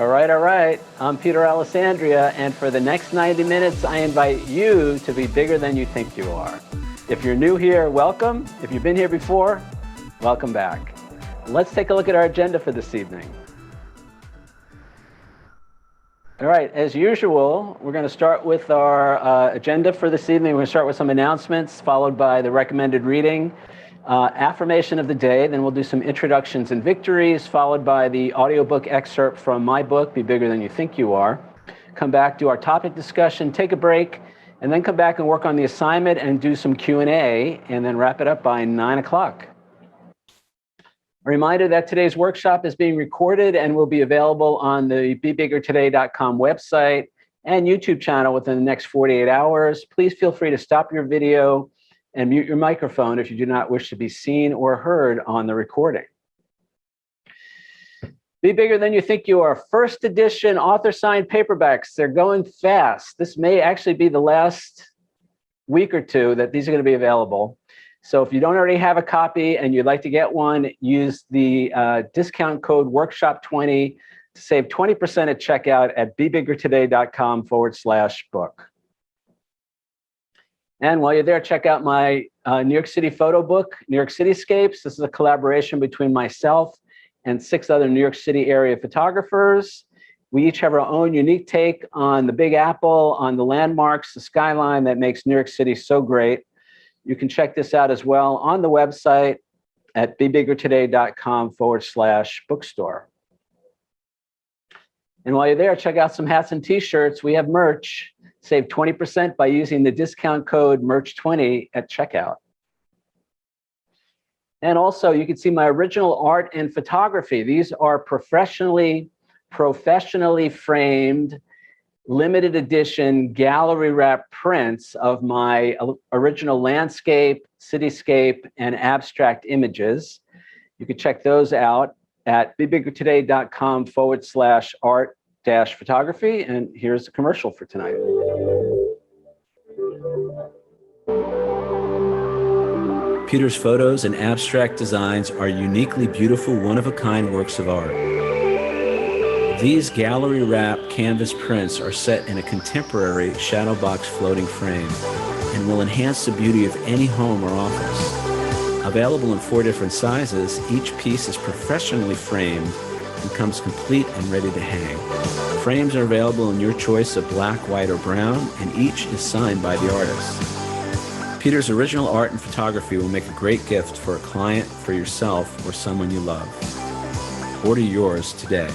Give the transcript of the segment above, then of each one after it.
All right. I'm Peter Alessandria, and for the next 90 minutes, I invite you to be bigger than you think you are. If you're new here, welcome. If you've been here before, welcome back. Let's take a look at our agenda for this evening. All right, as usual, we're going to start with our agenda for this evening. We're going to start with some announcements, followed by the recommended reading, affirmation of the day, then we'll do some introductions and victories, followed by the audiobook excerpt from my book, Be Bigger Than You Think You Are. Come back, do our topic discussion, take a break, and then come back and work on the assignment and do some Q&A, and then wrap it up by 9 o'clock. A reminder that today's workshop is being recorded and will be available on the BeBiggerToday.com website and YouTube channel within the next 48 hours. Please feel free to stop your video and mute your microphone if you do not wish to be seen or heard on the recording. Be Bigger Than You Think You Are. First edition author-signed paperbacks. They're going fast. This may actually be the last week or two that these are going to be available. So if you don't already have a copy and you'd like to get one, use the discount code WORKSHOP20 to save 20% at checkout at BeBiggerToday.com/book. And while you're there, check out my New York City photo book, New York Cityscapes. This is a collaboration between myself and 6 other New York City area photographers. We each have our own unique take on the Big Apple, on the landmarks, the skyline that makes New York City so great. You can check this out as well on the website at BeBiggerToday.com/bookstore. And while you're there, check out some hats and t-shirts. We have merch. Save 20% by using the discount code MERCH20 at checkout. And also, you can see my original art and photography. These are professionally framed, limited edition gallery wrap prints of my original landscape, cityscape, and abstract images. You can check those out at BeBiggerToday.com/art-photography. And here's the commercial for tonight. Peter's photos and abstract designs are uniquely beautiful, one-of-a-kind works of art. These gallery-wrap canvas prints are set in a contemporary shadow box floating frame and will enhance the beauty of any home or office. Available in 4 different sizes, each piece is professionally framed and comes complete and ready to hang. Frames are available in your choice of black, white, or brown, and each is signed by the artist. Peter's original art and photography will make a great gift for a client, for yourself, or someone you love. Order yours today.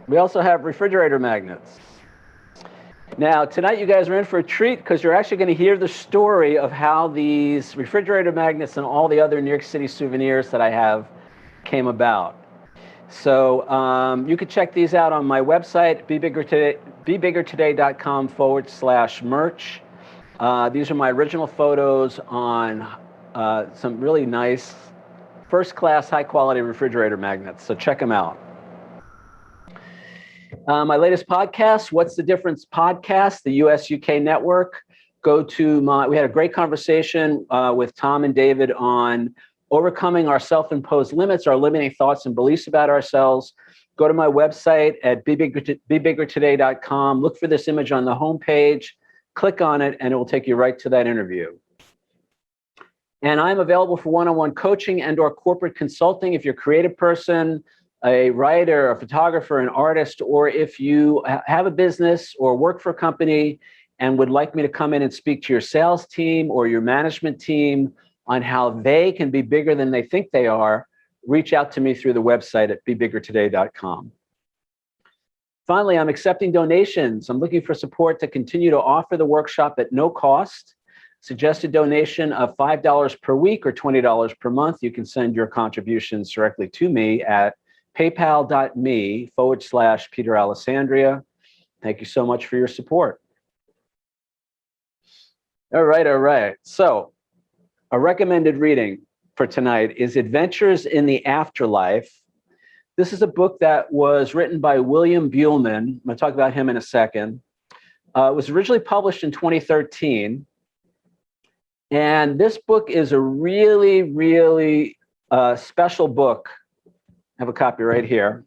We also have refrigerator magnets. Now, tonight you guys are in for a treat because you're actually going to hear the story of how these refrigerator magnets and all the other New York City souvenirs that I have came about. So you can check these out on my website, BeBiggerToday.com/merch. These are my original photos on some really nice, first-class, high-quality refrigerator magnets. So check them out. My latest podcast, What's the Difference podcast, the US-UK network. We had a great conversation with Tom and David on overcoming our self-imposed limits, our limiting thoughts and beliefs about ourselves. Go to my website at BeBiggerToday.com. Look for this image on the homepage, click on it, and it will take you right to that interview. And I'm available for one-on-one coaching and/or corporate consulting if you're a creative person, a writer, a photographer, an artist, or if you have a business or work for a company and would like me to come in and speak to your sales team or your management team on how they can be bigger than they think they are, reach out to me through the website at BeBiggerToday.com. Finally, I'm accepting donations. I'm looking for support to continue to offer the workshop at no cost. Suggested donation of $5 per week or $20 per month. You can send your contributions directly to me at paypal.me/Peter Alessandria. Thank you so much for your support. All right. So a recommended reading for tonight is Adventures in the Afterlife. This is a book that was written by William Buhlman. I'm going to talk about him in a second. It was originally published in 2013. And this book is a really, really special book. I have a copy right here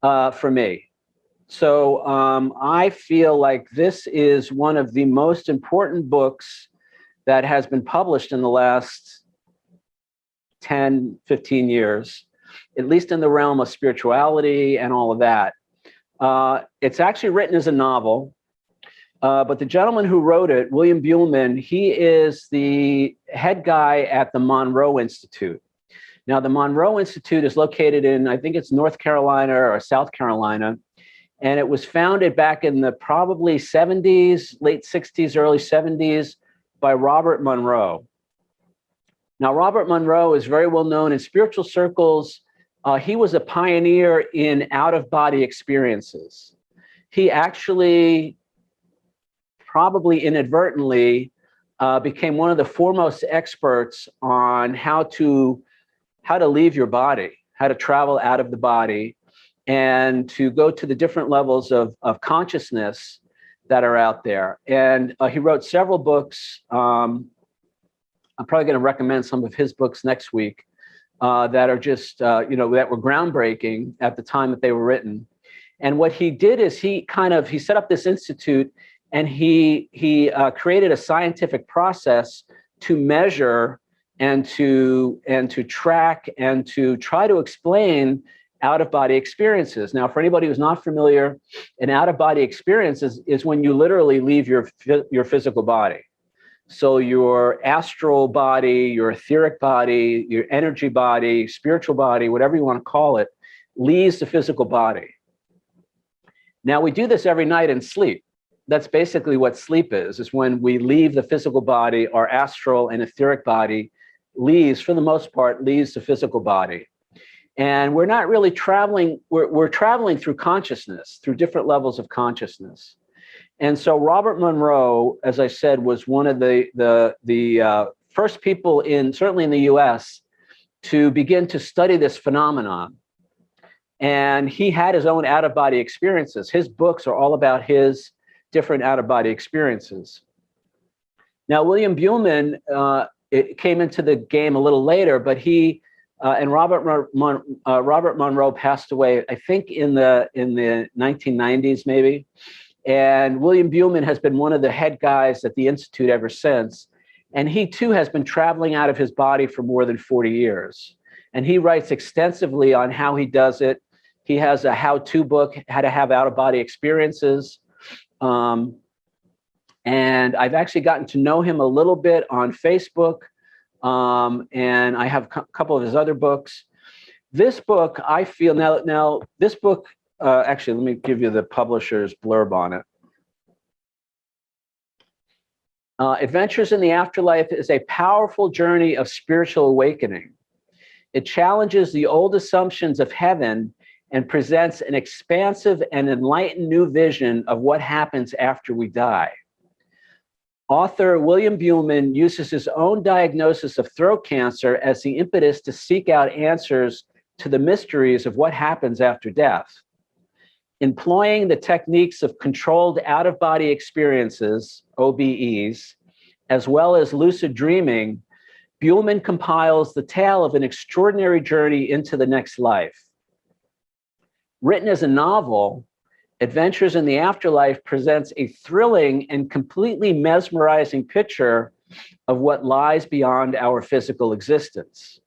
for me. So I feel like this is one of the most important books that has been published in the last 10, 15 years, at least in the realm of spirituality and all of that. It's actually written as a novel, but the gentleman who wrote it, William Buhlman, he is the head guy at the Monroe Institute. Now, the Monroe Institute is located in, I think it's North Carolina or South Carolina, and it was founded back in the probably 70s, late 60s, early 70s by Robert Monroe. Now, Robert Monroe is very well known in spiritual circles. He was a pioneer in out-of-body experiences. He actually, probably inadvertently, became one of the foremost experts on how to leave your body, how to travel out of the body, and to go to the different levels of consciousness that are out there. And he wrote several books. I'm probably going to recommend some of his books next week that are just, that were groundbreaking at the time that they were written. And what he did is he set up this institute, and he created a scientific process to measure and to track and to try to explain out-of-body experiences. Now, for anybody who's not familiar, an out-of-body experience is when you literally leave your physical body. So your astral body, your etheric body, your energy body, spiritual body, whatever you want to call it, leaves the physical body. Now, we do this every night in sleep. That's basically what sleep is when we leave the physical body. Our astral and etheric body leaves, for the most part, leaves the physical body. And we're not really traveling, we're traveling through consciousness, through different levels of consciousness. And so Robert Monroe, as I said, was one of the first people certainly in the US, to begin to study this phenomenon. And he had his own out-of-body experiences. His books are all about his different out-of-body experiences. Now, William Buhlman came into the game a little later, but he and Robert Monroe passed away, I think, in the 1990s, maybe. And William Buhlman has been one of the head guys at the Institute ever since. And he, too, has been traveling out of his body for more than 40 years. And he writes extensively on how he does it. He has a how-to book, how to have out-of-body experiences. And I've actually gotten to know him a little bit on Facebook. And I have a couple of his other books. This book, I feel, now this book, actually, let me give you the publisher's blurb on it. Adventures in the Afterlife is a powerful journey of spiritual awakening. It challenges the old assumptions of heaven and presents an expansive and enlightened new vision of what happens after we die. Author William Buhlman uses his own diagnosis of throat cancer as the impetus to seek out answers to the mysteries of what happens after death. Employing the techniques of controlled out-of-body experiences, OBEs, as well as lucid dreaming, Buhlman compiles the tale of an extraordinary journey into the next life. Written as a novel, Adventures in the Afterlife presents a thrilling and completely mesmerizing picture of what lies beyond our physical existence.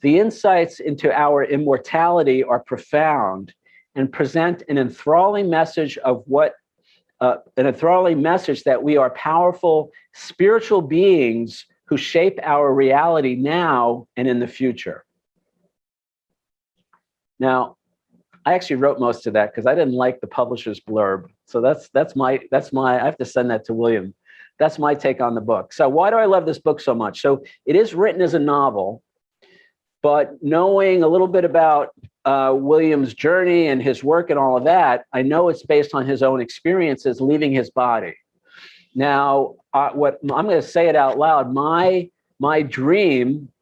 The insights into our immortality are profound and present an enthralling message that we are powerful spiritual beings who shape our reality now and in the future. Now, I actually wrote most of that because I didn't like the publisher's blurb. So that's my, I have to send that to William. That's my take on the book. So why do I love this book so much? So it is written as a novel, but knowing a little bit about William's journey and his work and all of that, I know it's based on his own experiences leaving his body. Now, what I'm going to say it out loud, my dream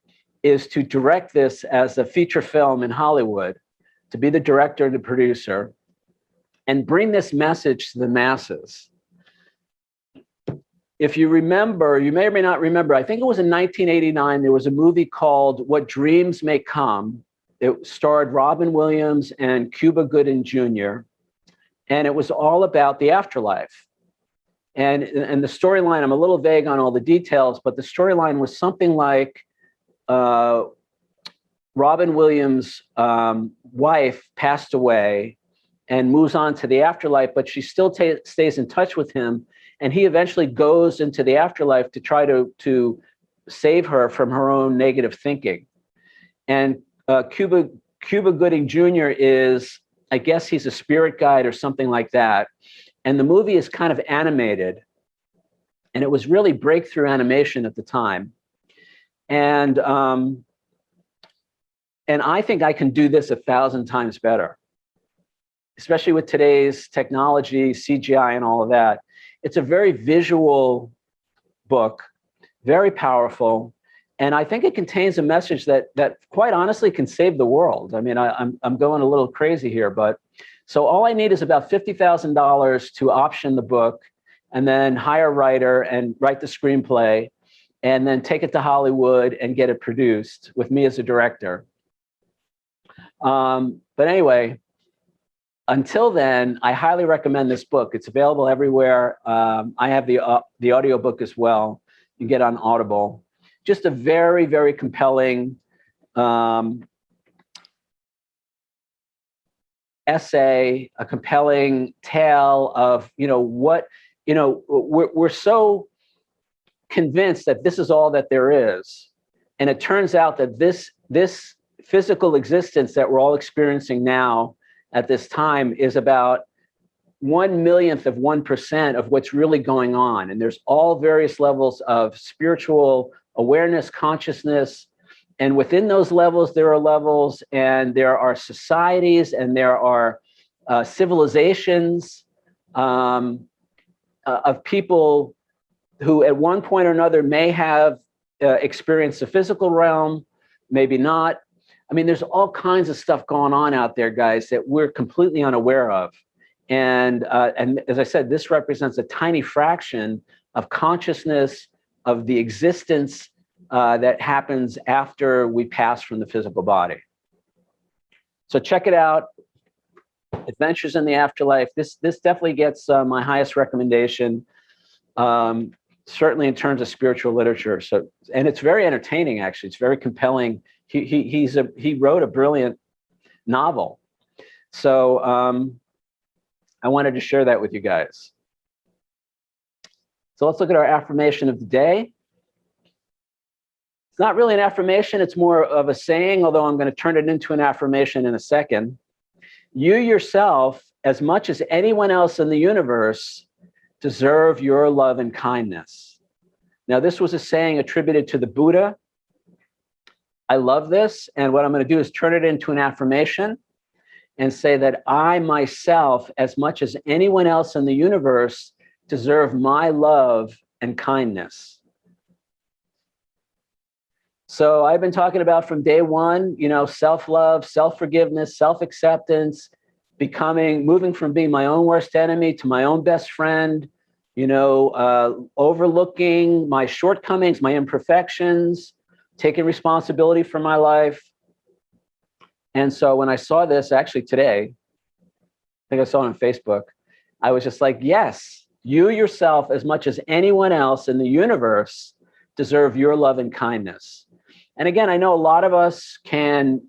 is to direct this as a feature film in Hollywood, to be the director and the producer, and bring this message to the masses. if you remember, you may or may not remember, I think it was in 1989, there was a movie called What Dreams May Come. It starred Robin Williams and Cuba Gooding Jr., and it was all about the afterlife. And the storyline, I'm a little vague on all the details, but the storyline was something like Robin Williams' wife passed away and moves on to the afterlife, but she still stays in touch with him. And he eventually goes into the afterlife to try to save her from her own negative thinking. And Cuba Gooding Jr. is, I guess he's a spirit guide or something like that. And the movie is kind of animated. And it was really breakthrough animation at the time. And I think I can do this 1,000 times better, especially with today's technology, CGI, and all of that. It's a very visual book, very powerful, and I think it contains a message that quite honestly can save the world. I mean, I'm going a little crazy here, but so all I need is about $50,000 to option the book, and then hire a writer and write the screenplay, and then take it to Hollywood and get it produced with me as a director. But anyway, until then, I highly recommend this book. It's available everywhere. I have the audiobook as well. You get on Audible. Just a very, very compelling essay, a compelling tale of, what, we're so convinced that this is all that there is. And it turns out that this physical existence that we're all experiencing now at this time is about 1/1,000,000 of 1% of what's really going on. And there's all various levels of spiritual awareness, consciousness. And within those levels, there are levels, and there are societies, and there are civilizations of people who at one point or another may have experienced the physical realm, maybe not. I mean, there's all kinds of stuff going on out there, guys, that we're completely unaware of. And as I said, this represents a tiny fraction of consciousness, of the existence that happens after we pass from the physical body. So check it out. Adventures in the Afterlife. This definitely gets my highest recommendation, certainly in terms of spiritual literature. So, and it's very entertaining, actually. It's very compelling. He wrote a brilliant novel. So I wanted to share that with you guys. So let's look at our affirmation of the day. It's not really an affirmation, it's more of a saying, although I'm going to turn it into an affirmation in a second. You yourself, as much as anyone else in the universe, deserve your love and kindness. Now, this was a saying attributed to the Buddha. I love this, and what I'm going to do is turn it into an affirmation and say that I myself, as much as anyone else in the universe, deserve my love and kindness. So I've been talking about from day one, self-love, self-forgiveness, self-acceptance, moving from being my own worst enemy to my own best friend, overlooking my shortcomings, my imperfections, taking responsibility for my life. And so when I saw this, actually today, I think I saw it on Facebook, I was just like, yes, you yourself, as much as anyone else in the universe, deserve your love and kindness. And again, I know a lot of us can,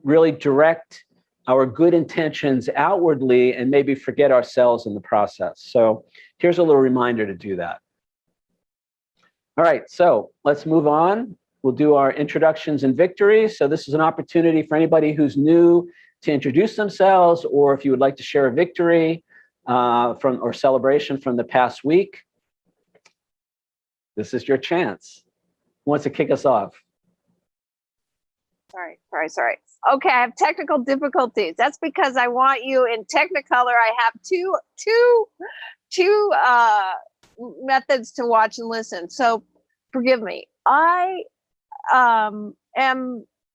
really direct our good intentions outwardly and maybe forget ourselves in the process. So here's a little reminder to do that. All right, so let's move on. We'll do our introductions and victories. So this is an opportunity for anybody who's new to introduce themselves, or if you would like to share a victory or celebration from the past week, this is your chance. Who wants to kick us off? Sorry. Okay, I have technical difficulties. That's because I want you in Technicolor. I have two methods to watch and listen. So forgive me. I am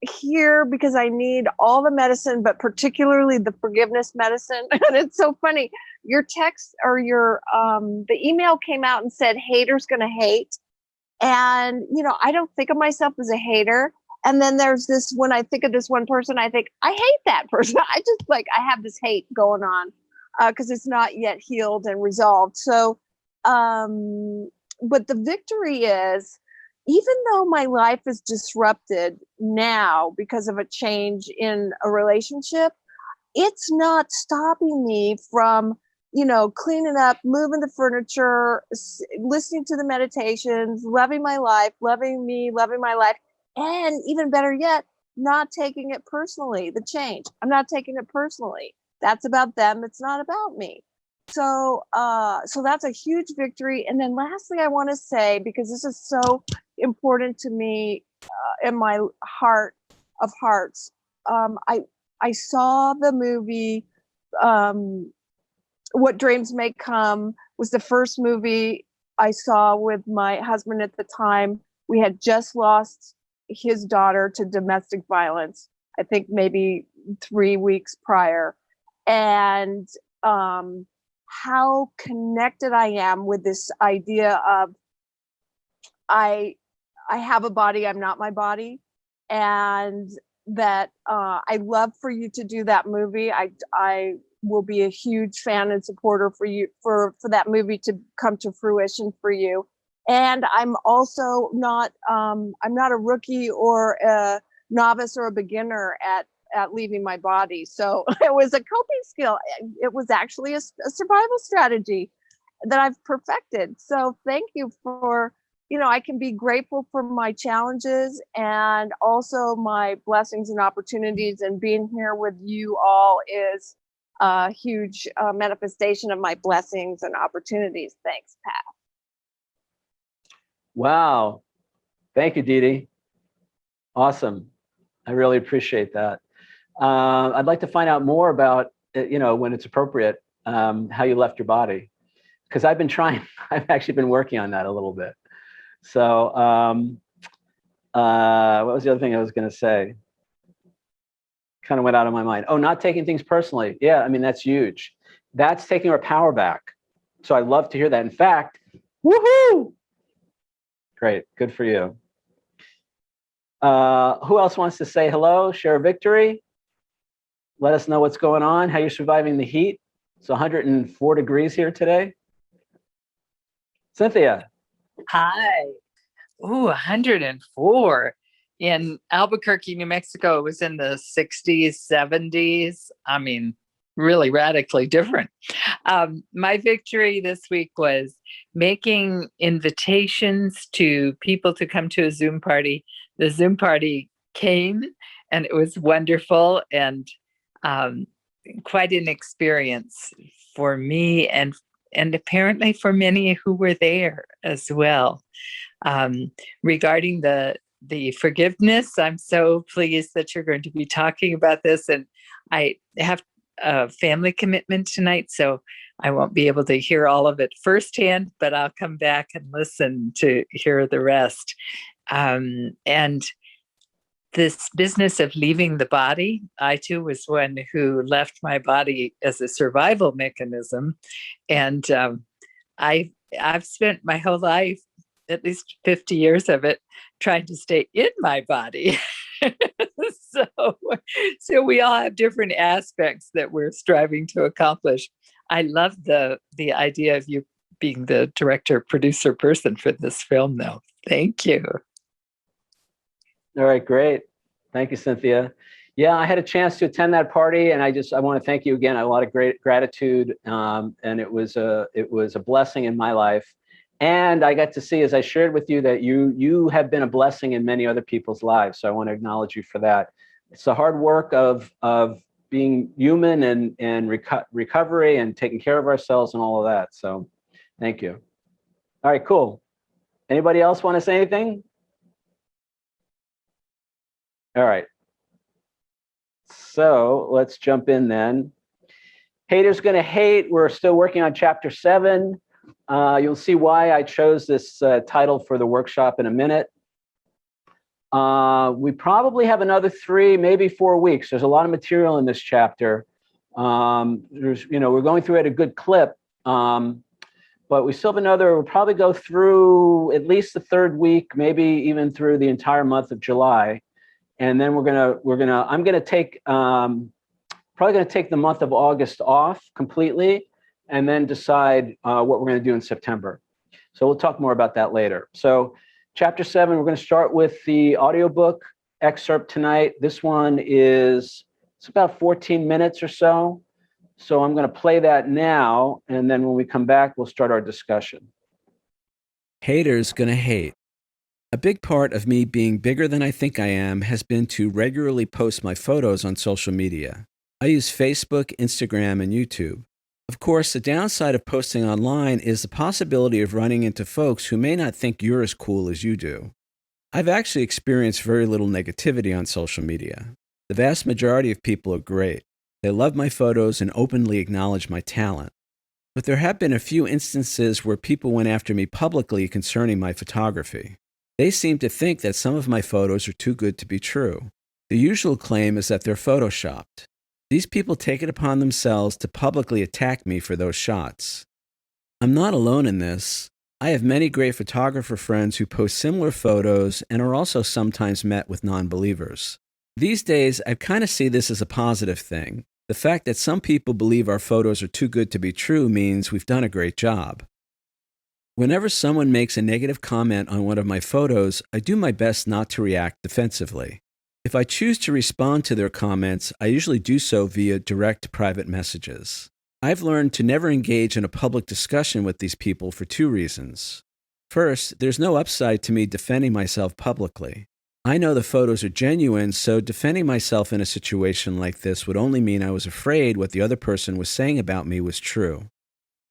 here because I need all the medicine, but particularly the forgiveness medicine. And it's so funny. Your text or the email came out and said, haters gonna hate. And, I don't think of myself as a hater. And then there's this, when I think of this one person, I think, I hate that person. I have this hate going on because it's not yet healed and resolved. So, but the victory is, even though my life is disrupted now because of a change in a relationship, it's not stopping me from, cleaning up, moving the furniture, listening to the meditations, loving my life, loving me, loving my life. And even better yet, not taking it personally, the change. I'm not taking it personally. That's about them. It's not about me. So that's a huge victory. And then lastly, I want to say, because this is so important to me in my heart of hearts, I saw the movie What Dreams May Come. Was the first movie I saw with my husband at the time. We had just lost his daughter to domestic violence, I think maybe 3 weeks prior. And how connected I am with this idea of I have a body, I'm not my body. And that I love for you to do that movie. I will be a huge fan and supporter for you for that movie to come to fruition for you. And I'm also not I'm not a rookie or a novice or a beginner at leaving my body. So it was a coping skill. It was actually a survival strategy that I've perfected. So thank you for, I can be grateful for my challenges and also my blessings and opportunities, and being here with you all is a huge manifestation of my blessings and opportunities. Thanks, Pat. Wow. Thank you, Dee Dee. Awesome. I really appreciate that. I'd like to find out more about, when it's appropriate, how you left your body. Because I've actually been working on that a little bit. So what was the other thing I was going to say? Kind of went out of my mind. Oh, not taking things personally. Yeah, I mean, that's huge. That's taking our power back. So I love to hear that. In fact, woohoo! Great. Good for you. Who else wants to say hello? Share a victory. Let us know what's going on, how you're surviving the heat. It's 104 degrees here today. Cynthia. Hi. Ooh, 104. In Albuquerque, New Mexico, it was in the 60s, 70s. I mean, really radically different. My victory this week was making invitations to people to come to a Zoom party. The Zoom party came, and it was wonderful and quite an experience for me and apparently for many who were there as well. Regarding the forgiveness, I'm so pleased that you're going to be talking about this. And I have a family commitment tonight, so I won't be able to hear all of it firsthand, but I'll come back and listen to hear the rest. And this business of leaving the body, I too was one who left my body as a survival mechanism. And I've spent my whole life, at least 50 years of it, trying to stay in my body. So we all have different aspects that we're striving to accomplish. I love the idea of you being the director, producer person for this film, though. Thank you. All right, great. Thank you, Cynthia. Yeah, I had a chance to attend that party, and I want to thank you again. A lot of great gratitude, and it was a blessing in my life. And I got to see, as I shared with you, that you have been a blessing in many other people's lives. So I want to acknowledge you for that. It's the hard work of being human and recovery and taking care of ourselves and all of that. So thank you. All right, cool. Anybody else want to say anything? All right. So let's jump in then. Haters gonna hate. We're still working on chapter 7. You'll see why I chose this title for the workshop in a minute. We probably have another 3, maybe 4 weeks. There's a lot of material in this chapter. We're going through at a good clip, but we still have we'll probably go through at least the 3rd week, maybe even through the entire month of July. And then I'm going to take, probably going to take the month of August off completely, and then decide what we're going to do in September. So we'll talk more about that later. So chapter 7, we're going to start with the audiobook excerpt tonight. This one it's about 14 minutes or so. So I'm going to play that now, and then when we come back, we'll start our discussion. Haters gonna hate. A big part of me being bigger than I think I am has been to regularly post my photos on social media. I use Facebook, Instagram, and YouTube. Of course, the downside of posting online is the possibility of running into folks who may not think you're as cool as you do. I've actually experienced very little negativity on social media. The vast majority of people are great. They love my photos and openly acknowledge my talent. But there have been a few instances where people went after me publicly concerning my photography. They seem to think that some of my photos are too good to be true. The usual claim is that they're photoshopped. These people take it upon themselves to publicly attack me for those shots. I'm not alone in this. I have many great photographer friends who post similar photos and are also sometimes met with non-believers. These days, I kind of see this as a positive thing. The fact that some people believe our photos are too good to be true means we've done a great job. Whenever someone makes a negative comment on one of my photos, I do my best not to react defensively. If I choose to respond to their comments, I usually do so via direct private messages. I've learned to never engage in a public discussion with these people for 2 reasons. First, there's no upside to me defending myself publicly. I know the photos are genuine, so defending myself in a situation like this would only mean I was afraid what the other person was saying about me was true.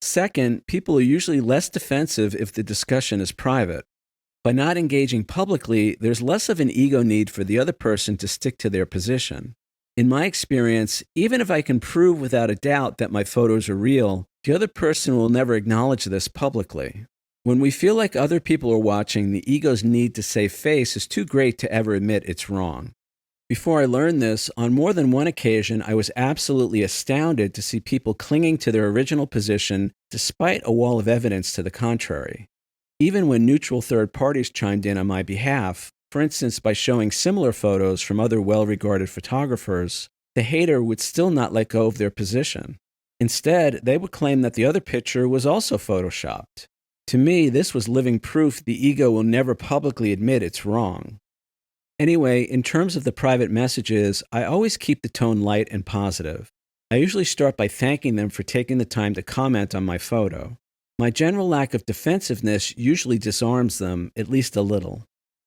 Second, people are usually less defensive if the discussion is private. By not engaging publicly, there's less of an ego need for the other person to stick to their position. In my experience, even if I can prove without a doubt that my photos are real, the other person will never acknowledge this publicly. When we feel like other people are watching, the ego's need to save face is too great to ever admit it's wrong. Before I learned this, on more than one occasion, I was absolutely astounded to see people clinging to their original position despite a wall of evidence to the contrary. Even when neutral third parties chimed in on my behalf, for instance by showing similar photos from other well-regarded photographers, the hater would still not let go of their position. Instead, they would claim that the other picture was also photoshopped. To me, this was living proof the ego will never publicly admit it's wrong. Anyway, in terms of the private messages, I always keep the tone light and positive. I usually start by thanking them for taking the time to comment on my photo. My general lack of defensiveness usually disarms them, at least a little.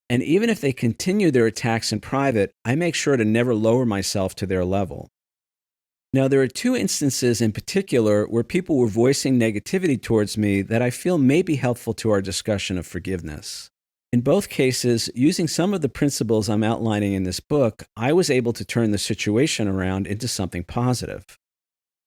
And even if they continue their attacks in private, I make sure to never lower myself to their level. Now, there are 2 instances in particular where people were voicing negativity towards me that I feel may be helpful to our discussion of forgiveness. In both cases, using some of the principles I'm outlining in this book, I was able to turn the situation around into something positive.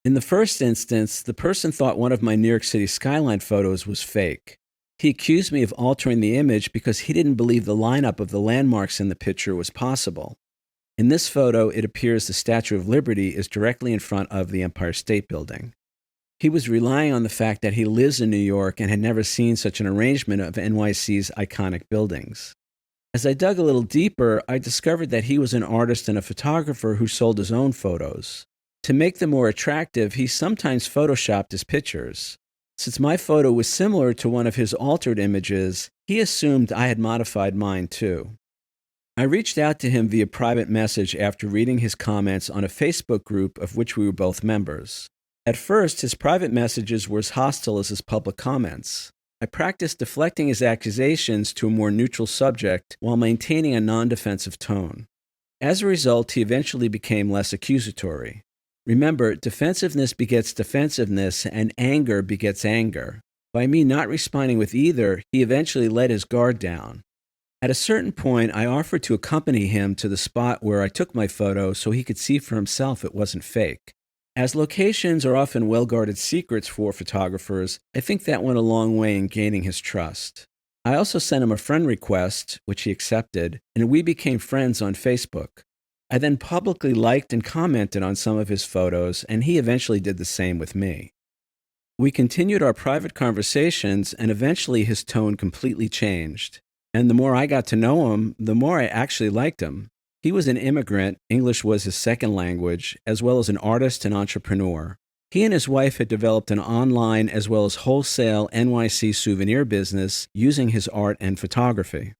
In the first instance, the person thought one of my New York City skyline photos was fake. He accused me of altering the image because he didn't believe the lineup of the landmarks in the picture was possible. In this photo, it appears the Statue of Liberty is directly in front of the Empire State Building. He was relying on the fact that he lives in New York and had never seen such an arrangement of NYC's iconic buildings. As I dug a little deeper, I discovered that he was an artist and a photographer who sold his own photos. To make them more attractive, he sometimes photoshopped his pictures. Since my photo was similar to one of his altered images, he assumed I had modified mine too. I reached out to him via private message after reading his comments on a Facebook group of which we were both members. At first, his private messages were as hostile as his public comments. I practiced deflecting his accusations to a more neutral subject while maintaining a non-defensive tone. As a result, he eventually became less accusatory. Remember, defensiveness begets defensiveness, and anger begets anger. By me not responding with either, he eventually let his guard down. At a certain point, I offered to accompany him to the spot where I took my photo so he could see for himself it wasn't fake. As locations are often well-guarded secrets for photographers, I think that went a long way in gaining his trust. I also sent him a friend request, which he accepted, and we became friends on Facebook. I then publicly liked and commented on some of his photos, and he eventually did the same with me. We continued our private conversations, and eventually his tone completely changed. And the more I got to know him, the more I actually liked him. He was an immigrant, English was his second language, as well as an artist and entrepreneur. He and his wife had developed an online as well as wholesale NYC souvenir business using his art and photography.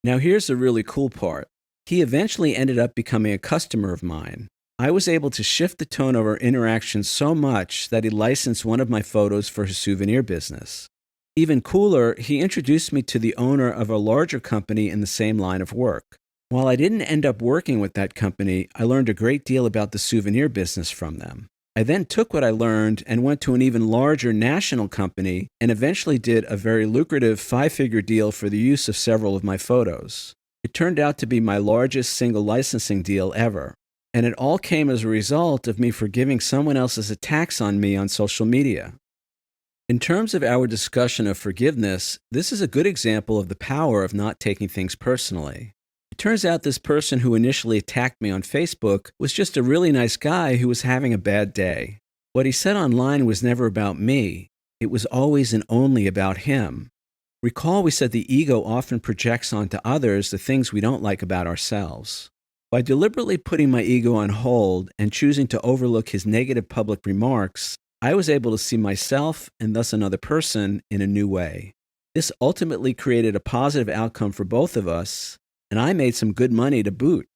Now here's the really cool part. He eventually ended up becoming a customer of mine. I was able to shift the tone of our interaction so much that he licensed one of my photos for his souvenir business. Even cooler, he introduced me to the owner of a larger company in the same line of work. While I didn't end up working with that company, I learned a great deal about the souvenir business from them. I then took what I learned and went to an even larger national company and eventually did a very lucrative 5-figure deal for the use of several of my photos. It turned out to be my largest single licensing deal ever. And it all came as a result of me forgiving someone else's attacks on me on social media. In terms of our discussion of forgiveness, this is a good example of the power of not taking things personally. It turns out this person who initially attacked me on Facebook was just a really nice guy who was having a bad day. What he said online was never about me. It was always and only about him. Recall we said the ego often projects onto others the things we don't like about ourselves. By deliberately putting my ego on hold and choosing to overlook his negative public remarks, I was able to see myself and thus another person in a new way. This ultimately created a positive outcome for both of us, and I made some good money to boot.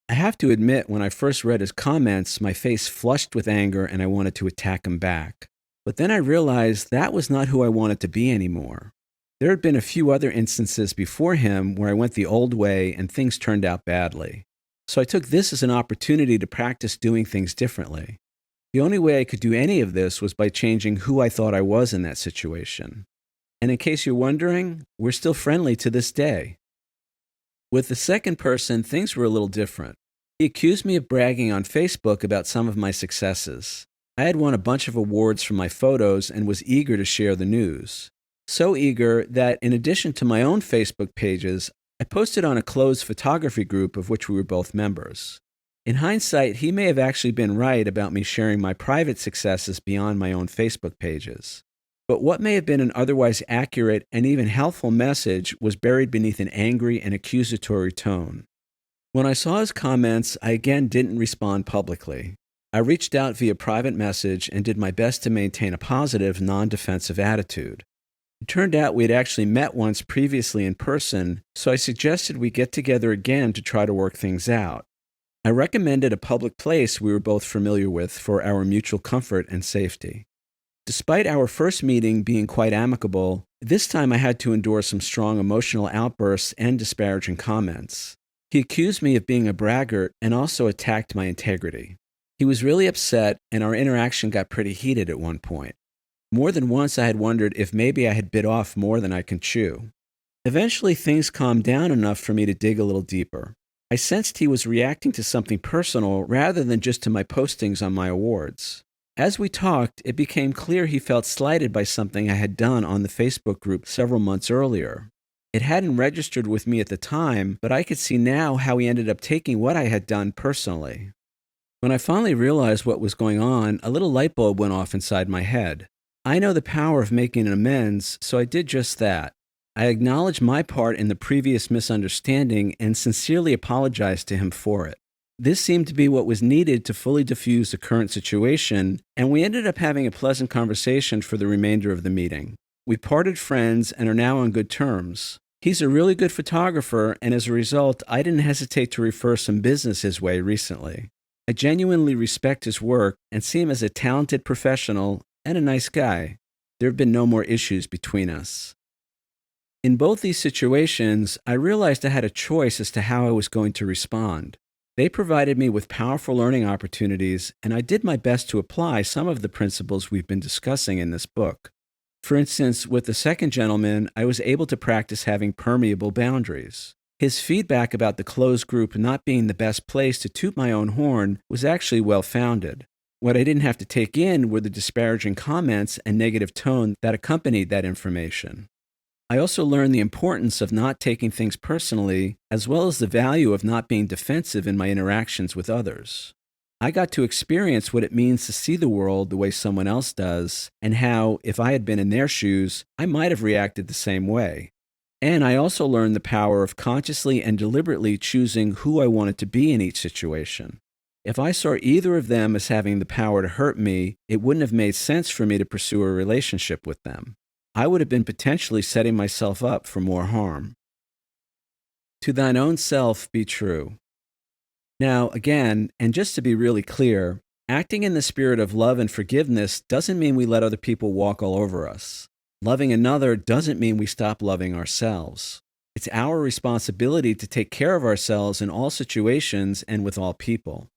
I have to admit, when I first read his comments, my face flushed with anger and I wanted to attack him back. But then I realized that was not who I wanted to be anymore. There had been a few other instances before him where I went the old way and things turned out badly. So I took this as an opportunity to practice doing things differently. The only way I could do any of this was by changing who I thought I was in that situation. And in case you're wondering, we're still friendly to this day. With the second person, things were a little different. He accused me of bragging on Facebook about some of my successes. I had won a bunch of awards for my photos and was eager to share the news. So eager that in addition to my own Facebook pages, I posted on a closed photography group of which we were both members. In hindsight, he may have actually been right about me sharing my private successes beyond my own Facebook pages. But what may have been an otherwise accurate and even helpful message was buried beneath an angry and accusatory tone. When I saw his comments, I again didn't respond publicly. I reached out via private message and did my best to maintain a positive, non-defensive attitude. It turned out we had actually met once previously in person, so I suggested we get together again to try to work things out. I recommended a public place we were both familiar with for our mutual comfort and safety. Despite our first meeting being quite amicable, this time I had to endure some strong emotional outbursts and disparaging comments. He accused me of being a braggart and also attacked my integrity. He was really upset, and our interaction got pretty heated at one point. More than once I had wondered if maybe I had bit off more than I could chew. Eventually things calmed down enough for me to dig a little deeper. I sensed he was reacting to something personal rather than just to my postings on my awards. As we talked, it became clear he felt slighted by something I had done on the Facebook group several months earlier. It hadn't registered with me at the time, but I could see now how he ended up taking what I had done personally. When I finally realized what was going on, a little light bulb went off inside my head. I know the power of making an amends, so I did just that. I acknowledged my part in the previous misunderstanding and sincerely apologized to him for it. This seemed to be what was needed to fully diffuse the current situation, and we ended up having a pleasant conversation for the remainder of the meeting. We parted friends and are now on good terms. He's a really good photographer, and as a result, I didn't hesitate to refer some business his way recently. I genuinely respect his work and see him as a talented professional and a nice guy. There have been no more issues between us. In both these situations, I realized I had a choice as to how I was going to respond. They provided me with powerful learning opportunities, and I did my best to apply some of the principles we've been discussing in this book. For instance, with the second gentleman, I was able to practice having permeable boundaries. His feedback about the closed group not being the best place to toot my own horn was actually well-founded. What I didn't have to take in were the disparaging comments and negative tone that accompanied that information. I also learned the importance of not taking things personally, as well as the value of not being defensive in my interactions with others. I got to experience what it means to see the world the way someone else does, and how, if I had been in their shoes, I might have reacted the same way. And I also learned the power of consciously and deliberately choosing who I wanted to be in each situation. If I saw either of them as having the power to hurt me, it wouldn't have made sense for me to pursue a relationship with them. I would have been potentially setting myself up for more harm. To thine own self be true. Now, again, and just to be really clear, acting in the spirit of love and forgiveness doesn't mean we let other people walk all over us. Loving another doesn't mean we stop loving ourselves. It's our responsibility to take care of ourselves in all situations and with all people.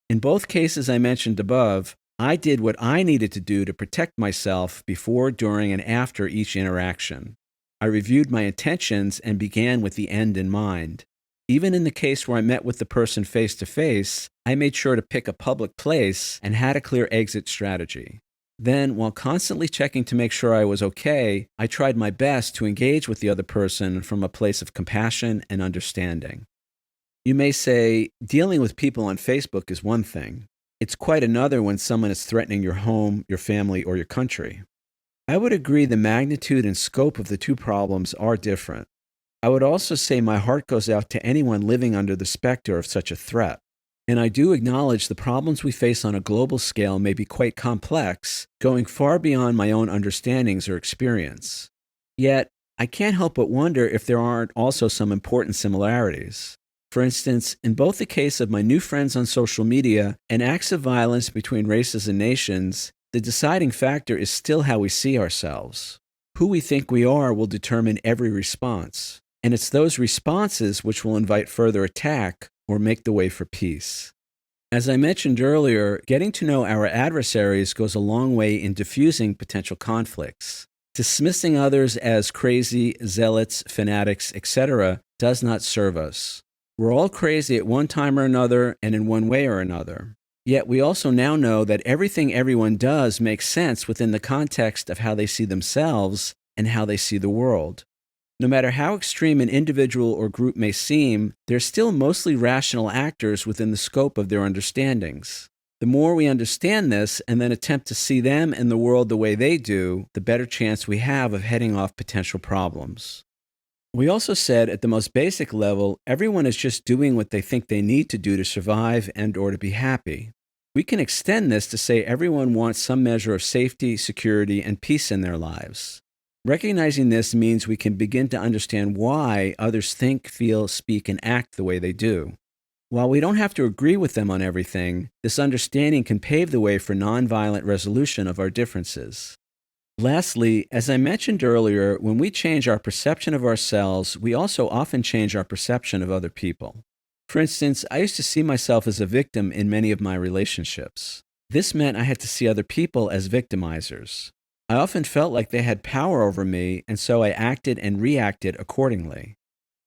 In both cases I mentioned above, I did what I needed to do to protect myself before, during, and after each interaction. I reviewed my intentions and began with the end in mind. Even in the case where I met with the person face to face, I made sure to pick a public place and had a clear exit strategy. Then, while constantly checking to make sure I was okay, I tried my best to engage with the other person from a place of compassion and understanding. You may say, dealing with people on Facebook is one thing. It's quite another when someone is threatening your home, your family, or your country. I would agree the magnitude and scope of the two problems are different. I would also say my heart goes out to anyone living under the specter of such a threat. And I do acknowledge the problems we face on a global scale may be quite complex, going far beyond my own understandings or experience. Yet, I can't help but wonder if there aren't also some important similarities. For instance, in both the case of my new friends on social media and acts of violence between races and nations, the deciding factor is still how we see ourselves. Who we think we are will determine every response. And it's those responses which will invite further attack or make the way for peace. As I mentioned earlier, getting to know our adversaries goes a long way in diffusing potential conflicts. Dismissing others as crazy, zealots, fanatics, etc. does not serve us. We're all crazy at one time or another and in one way or another. Yet we also now know that everything everyone does makes sense within the context of how they see themselves and how they see the world. No matter how extreme an individual or group may seem, they're still mostly rational actors within the scope of their understandings. The more we understand this and then attempt to see them and the world the way they do, the better chance we have of heading off potential problems. We also said at the most basic level, everyone is just doing what they think they need to do to survive and or to be happy. We can extend this to say everyone wants some measure of safety, security, and peace in their lives. Recognizing this means we can begin to understand why others think, feel, speak, and act the way they do. While we don't have to agree with them on everything, this understanding can pave the way for nonviolent resolution of our differences. Lastly, as I mentioned earlier, when we change our perception of ourselves, we also often change our perception of other people. For instance, I used to see myself as a victim in many of my relationships. This meant I had to see other people as victimizers. I often felt like they had power over me, and so I acted and reacted accordingly.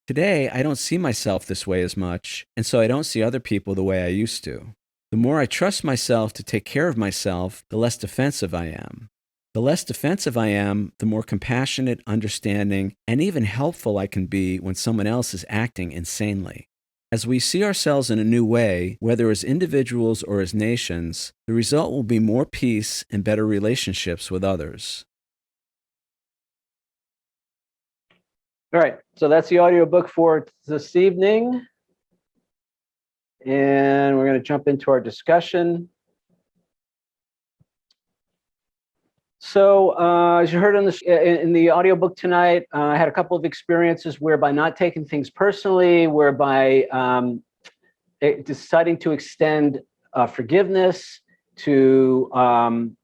Today, I don't see myself this way as much, and so I don't see other people the way I used to. The more I trust myself to take care of myself, the less defensive I am. The less defensive I am, the more compassionate, understanding, and even helpful I can be when someone else is acting insanely. As we see ourselves in a new way, whether as individuals or as nations, the result will be more peace and better relationships with others. All right, so that's the audiobook for this evening. And we're going to jump into our discussion. So as you heard in the audiobook tonight, I had a couple of experiences whereby not taking things personally, whereby deciding to extend forgiveness, to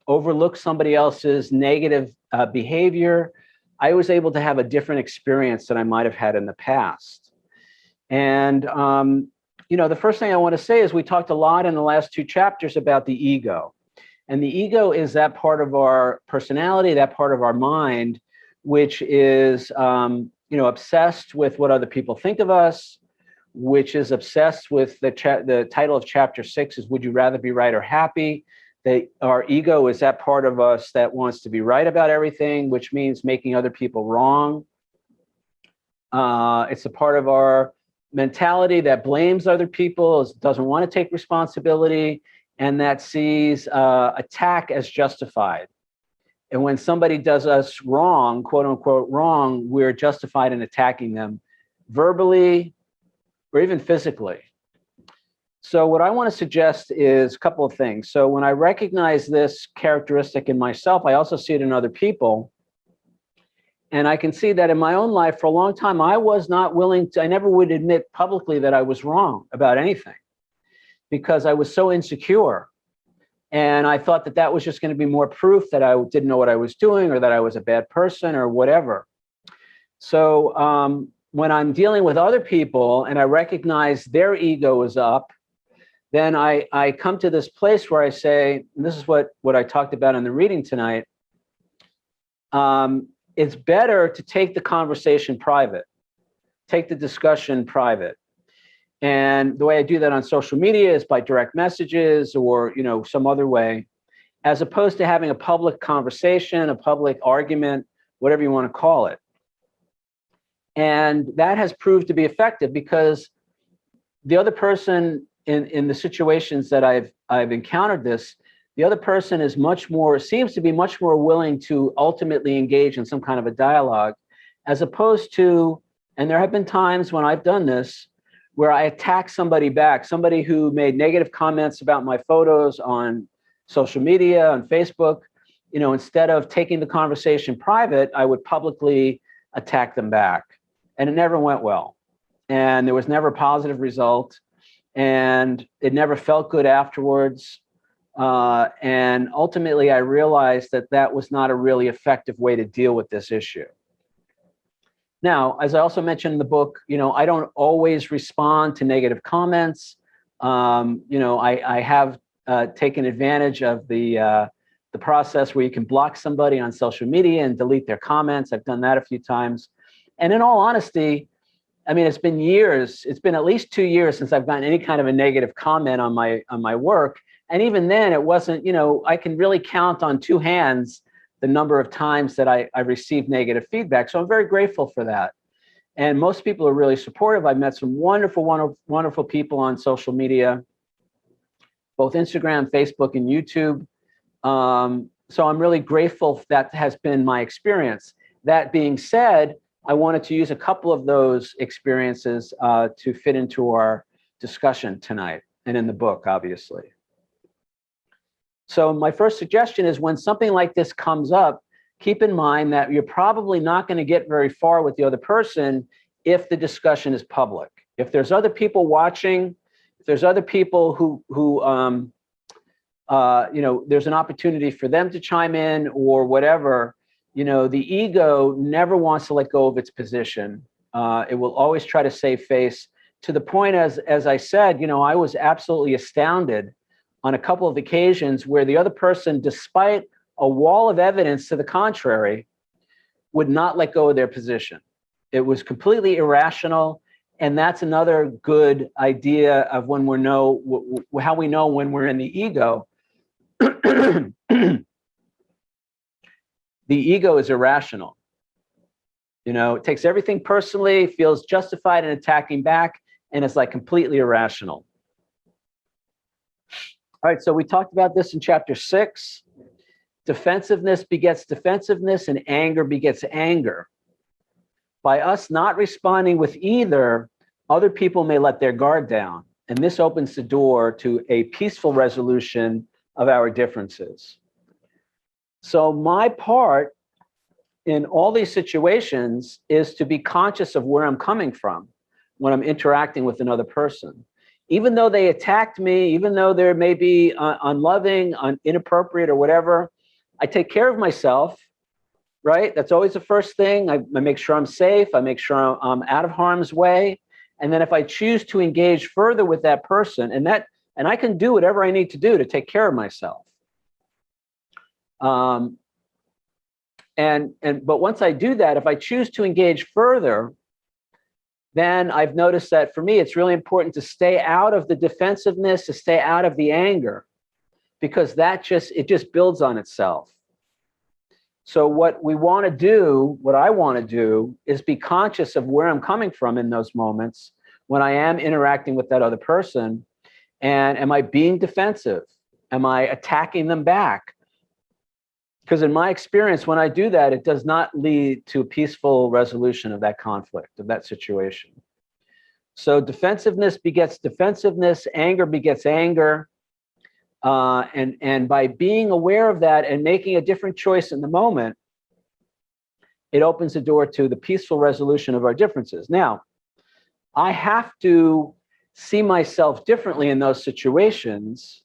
overlook somebody else's negative behavior, I was able to have a different experience than I might have had in the past. And, the first thing I want to say is we talked a lot in the last two chapters about the ego. And the ego is that part of our personality, that part of our mind, which is, obsessed with what other people think of us, which is obsessed with the title of chapter 6 is Would You Rather Be Right or Happy? Our ego is that part of us that wants to be right about everything, which means making other people wrong. It's a part of our mentality that blames other people, doesn't want to take responsibility, and that sees attack as justified. And when somebody does us wrong, quote unquote wrong, we're justified in attacking them verbally or even physically. So what I want to suggest is a couple of things. So when I recognize this characteristic in myself, I also see it in other people. And I can see that in my own life for a long time, I was not willing to, I never would admit publicly that I was wrong about anything because I was so insecure. And I thought that that was just going to be more proof that I didn't know what I was doing or that I was a bad person or whatever. So when I'm dealing with other people and I recognize their ego is up, then I come to this place where I say, and this is what I talked about in the reading tonight, it's better to take the conversation private, take the discussion private. And the way I do that on social media is by direct messages or, some other way, as opposed to having a public conversation, a public argument, whatever you want to call it. And that has proved to be effective because the other person in the situations that I've encountered this, the other person seems to be much more willing to ultimately engage in some kind of a dialogue, as opposed to, and there have been times when I've done this, where I attack somebody back, somebody who made negative comments about my photos on social media, on Facebook. Instead of taking the conversation private, I would publicly attack them back. And it never went well. And there was never a positive result. And it never felt good afterwards. And ultimately, I realized that that was not a really effective way to deal with this issue. Now, as I also mentioned in the book, I don't always respond to negative comments. I have taken advantage of the process where you can block somebody on social media and delete their comments. I've done that a few times. And in all honesty, it's been years. It's been at least 2 years since I've gotten any kind of a negative comment on my work. And even then, it wasn't, I can really count on two hands the number of times that I received negative feedback. So I'm very grateful for that. And most people are really supportive. I've met some wonderful, wonderful, wonderful people on social media, both Instagram, Facebook, and YouTube. So I'm really grateful that has been my experience. That being said, I wanted to use a couple of those experiences to fit into our discussion tonight and in the book, obviously. So my first suggestion is when something like this comes up, keep in mind that you're probably not going to get very far with the other person if the discussion is public. If there's other people watching, if there's other people who there's an opportunity for them to chime in or whatever, the ego never wants to let go of its position. It will always try to save face, to the point, as I said, I was absolutely astounded on a couple of occasions where the other person, despite a wall of evidence to the contrary, would not let go of their position. It was completely irrational. And that's another good idea of when how we know when we're in the ego. The ego is irrational. It takes everything personally, feels justified in attacking back, and it's like completely irrational. All right, so we talked about this in chapter 6. Defensiveness begets defensiveness, and anger begets anger. By us not responding with either, other people may let their guard down, and this opens the door to a peaceful resolution of our differences. So my part in all these situations is to be conscious of where I'm coming from when I'm interacting with another person. Even though they attacked me, even though there may be unloving, inappropriate, or whatever, I take care of myself, right? That's always the first thing. I make sure I'm safe. I make sure I'm out of harm's way. And then if I choose to engage further with that person, and I can do whatever I need to do to take care of myself. But once I do that, if I choose to engage further, then I've noticed that for me, it's really important to stay out of the defensiveness, to stay out of the anger, because it just builds on itself. So what we want to do, what I want to do, is be conscious of where I'm coming from in those moments when I am interacting with that other person. And am I being defensive? Am I attacking them back? Because in my experience, when I do that, it does not lead to a peaceful resolution of that conflict, of that situation. So defensiveness begets defensiveness, anger begets anger. And by being aware of that and making a different choice in the moment, it opens the door to the peaceful resolution of our differences. Now, I have to see myself differently in those situations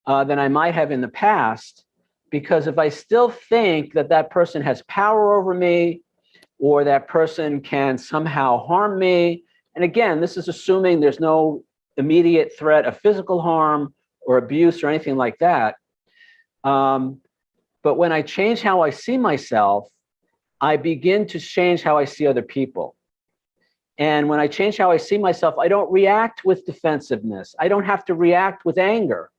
than I might have in the past, because if I still think that that person has power over me, or that person can somehow harm me, and again, this is assuming there's no immediate threat of physical harm or abuse or anything like that. But when I change how I see myself, I begin to change how I see other people. And when I change how I see myself, I don't react with defensiveness. I don't have to react with anger.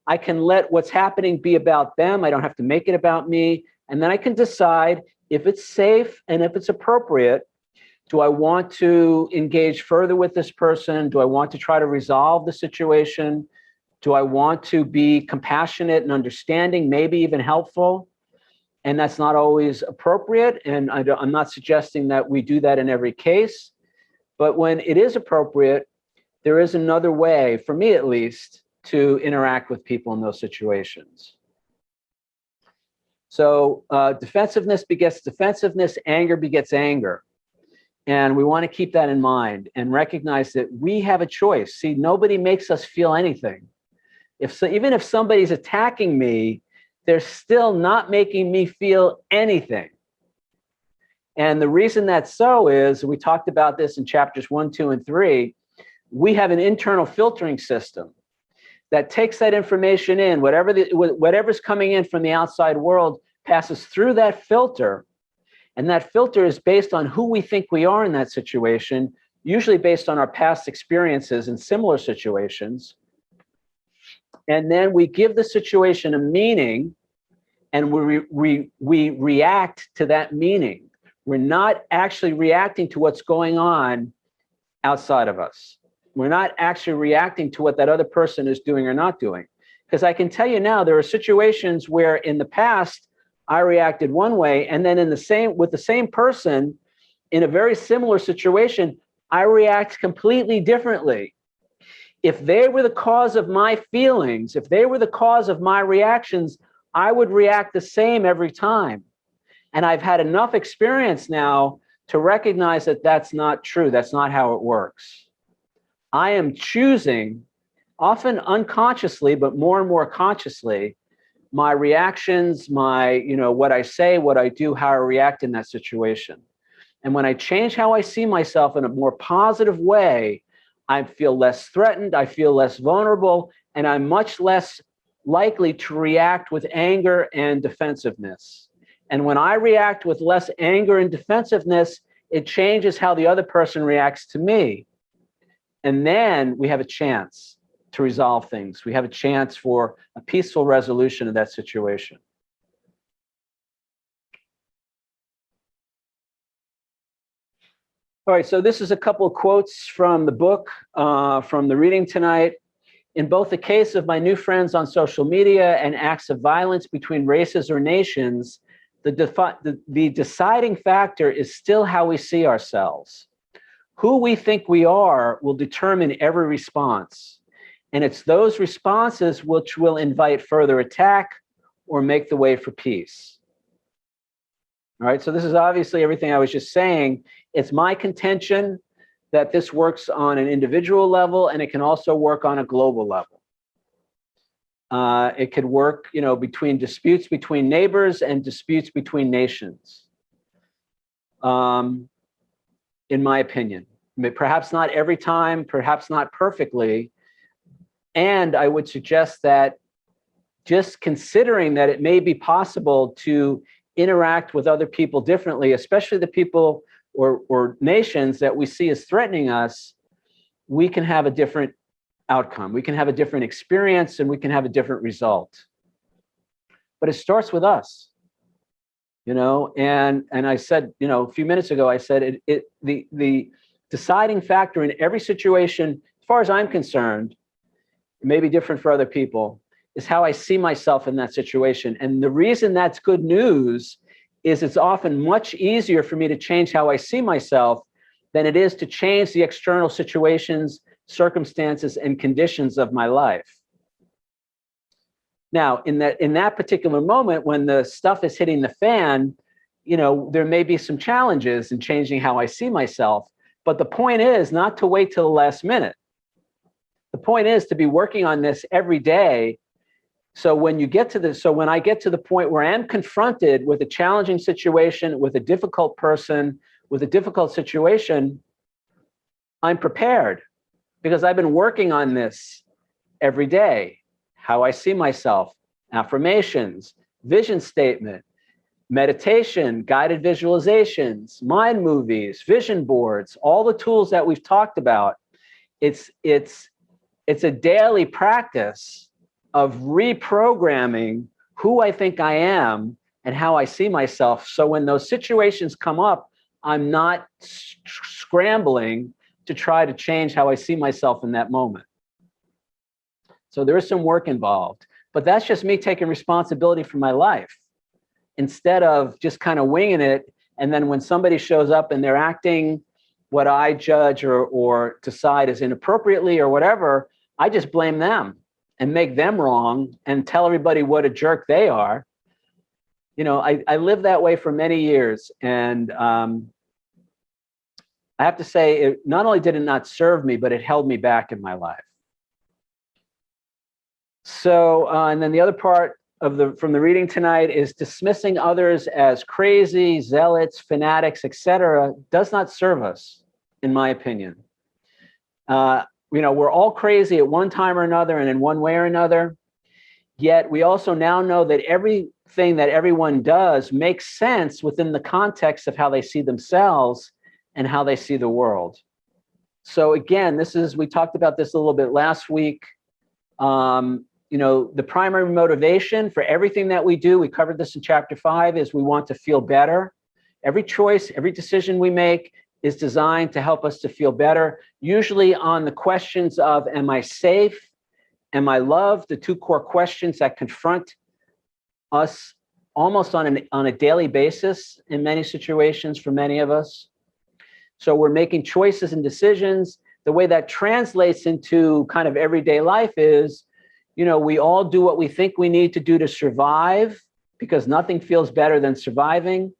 I can let what's happening be about them. I don't have to make it about me. And then I can decide if it's safe and if it's appropriate. Do I want to engage further with this person? Do I want to try to resolve the situation? Do I want to be compassionate and understanding, maybe even helpful? And that's not always appropriate. And I'm not suggesting that we do that in every case. But when it is appropriate, there is another way, for me at least, to interact with people in those situations. So defensiveness begets defensiveness, anger begets anger. And we want to keep that in mind and recognize that we have a choice. See, nobody makes us feel anything. Even if somebody's attacking me, they're still not making me feel anything. And the reason that's so is, we talked about this in chapters 1, 2, and 3, we have an internal filtering system that takes that information in. Whatever's coming in from the outside world passes through that filter. And that filter is based on who we think we are in that situation, usually based on our past experiences in similar situations. And then we give the situation a meaning, and we react to that meaning. We're not actually reacting to what's going on outside of us. We're not actually reacting to what that other person is doing or not doing. Because I can tell you now, there are situations where in the past, I reacted one way, and then with the same person in a very similar situation, I react completely differently. If they were the cause of my feelings, if they were the cause of my reactions, I would react the same every time. And I've had enough experience now to recognize that that's not true. That's not how it works. I am choosing, often unconsciously, but more and more consciously, my reactions, what I say, what I do, how I react in that situation. And when I change how I see myself in a more positive way, I feel less threatened, I feel less vulnerable, and I'm much less likely to react with anger and defensiveness. And when I react with less anger and defensiveness, it changes how the other person reacts to me. And then we have a chance to resolve things. We have a chance for a peaceful resolution of that situation. All right, so this is a couple of quotes from the book, from the reading tonight. In both the case of my new friends on social media and acts of violence between races or nations, the deciding factor is still how we see ourselves. Who we think we are will determine every response. And it's those responses which will invite further attack or make the way for peace. All right, so this is obviously everything I was just saying. It's my contention that this works on an individual level, and it can also work on a global level. It could work, between disputes between neighbors and disputes between nations, in my opinion. Perhaps not every time, perhaps not perfectly. And I would suggest that just considering that it may be possible to interact with other people differently, especially the people or nations that we see as threatening us, we can have a different outcome. We can have a different experience, and we can have a different result. But it starts with us. and I said, a few minutes ago, I said the deciding factor in every situation, as far as I'm concerned, it may be different for other people, is how I see myself in that situation. And the reason that's good news is it's often much easier for me to change how I see myself than it is to change the external situations, circumstances, and conditions of my life. Now, in that particular moment, when the stuff is hitting the fan, there may be some challenges in changing how I see myself. But the point is not to wait till the last minute. The point is to be working on this every day. So when I get to the point where I am confronted with a challenging situation, with a difficult person, with a difficult situation, I'm prepared because I've been working on this every day. How I see myself, affirmations, vision statement, meditation, guided visualizations, mind movies, vision boards, all the tools that we've talked about. It's a daily practice of reprogramming who I think I am and how I see myself. So when those situations come up, I'm not scrambling to try to change how I see myself in that moment. So there is some work involved, but that's just me taking responsibility for my life instead of just kind of winging it. And then when somebody shows up and they're acting what I judge or decide is inappropriately or whatever, I just blame them and make them wrong and tell everybody what a jerk they are. I lived that way for many years. And I have to say, it not only did it not serve me, but it held me back in my life. So, and then the other part from the reading tonight is dismissing others as crazy, zealots, fanatics, etc., does not serve us, in my opinion. We're all crazy at one time or another and in one way or another. Yet we also now know that everything that everyone does makes sense within the context of how they see themselves and how they see the world. So again, we talked about this a little bit last week. The primary motivation for everything that we do, we covered this in chapter 5, is we want to feel better. Every choice, every decision we make is designed to help us to feel better, usually on the questions of, am I safe? Am I loved? The two core questions that confront us almost on a daily basis in many situations for many of us. So we're making choices and decisions. The way that translates into kind of everyday life is, we all do what we think we need to do to survive because nothing feels better than surviving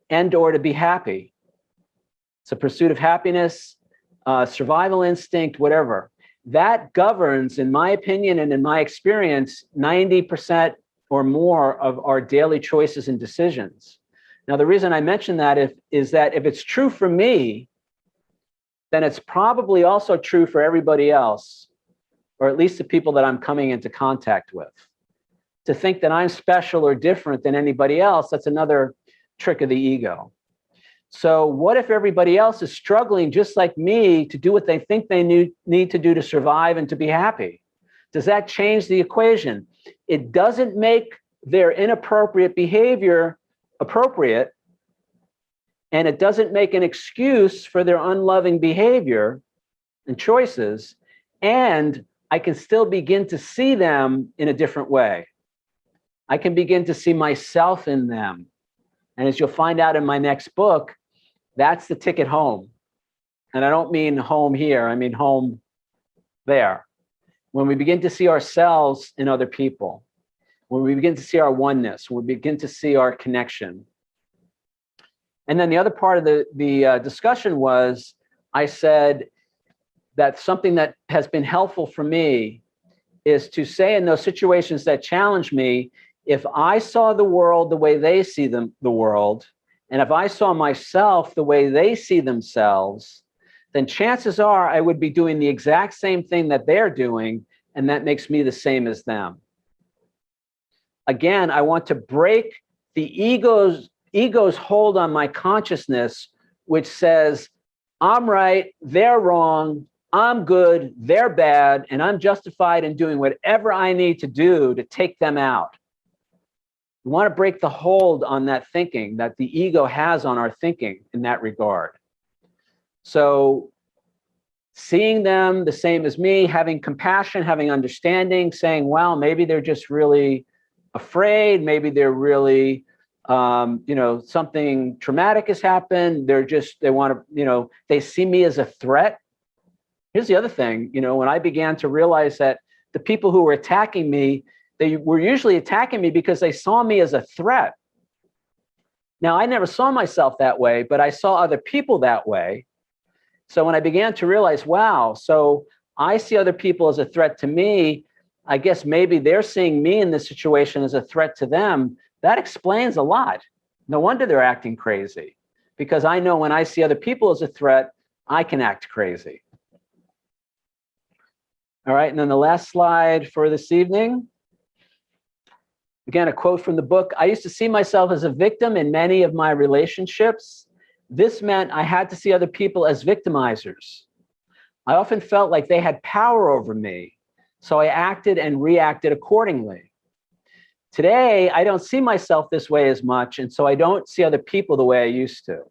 and or to be happy. It's a pursuit of happiness, survival instinct, whatever. That governs, in my opinion and in my experience, 90% or more of our daily choices and decisions. Now, the reason I mention that is that if it's true for me, then it's probably also true for everybody else, or at least the people that I'm coming into contact with. To think that I'm special or different than anybody else, that's another trick of the ego. So what if everybody else is struggling just like me to do what they think they need to do to survive and to be happy? Does that change the equation? It doesn't make their inappropriate behavior appropriate, and it doesn't make an excuse for their unloving behavior and choices, and I can still begin to see them in a different way. I can begin to see myself in them. And as you'll find out in my next book, that's the ticket home. And I don't mean home here, I mean home there. When we begin to see ourselves in other people, when we begin to see our oneness, when we begin to see our connection. And then the other part of the discussion was, I said that something that has been helpful for me is to say in those situations that challenge me, if I saw the world the way they see the world, and if I saw myself the way they see themselves, then chances are I would be doing the exact same thing that they're doing, and that makes me the same as them. Again, I want to break the ego's hold on my consciousness, which says, I'm right, they're wrong, I'm good, they're bad, and I'm justified in doing whatever I need to do to take them out. We want to break the hold on that thinking that the ego has on our thinking in that regard. So seeing them the same as me, having compassion, having understanding, saying, wow, maybe they're just really afraid. Maybe they're really, something traumatic has happened. They want to, they see me as a threat. Here's the other thing, when I began to realize that the people who were attacking me, they were usually attacking me because they saw me as a threat. Now, I never saw myself that way, but I saw other people that way. So when I began to realize, wow, so I see other people as a threat to me, I guess maybe they're seeing me in this situation as a threat to them. That explains a lot. No wonder they're acting crazy, because I know when I see other people as a threat, I can act crazy. All right, and then the last slide for this evening. Again, a quote from the book. I used to see myself as a victim in many of my relationships. This meant I had to see other people as victimizers. I often felt like they had power over me, so I acted and reacted accordingly. Today, I don't see myself this way as much, and so I don't see other people the way I used to.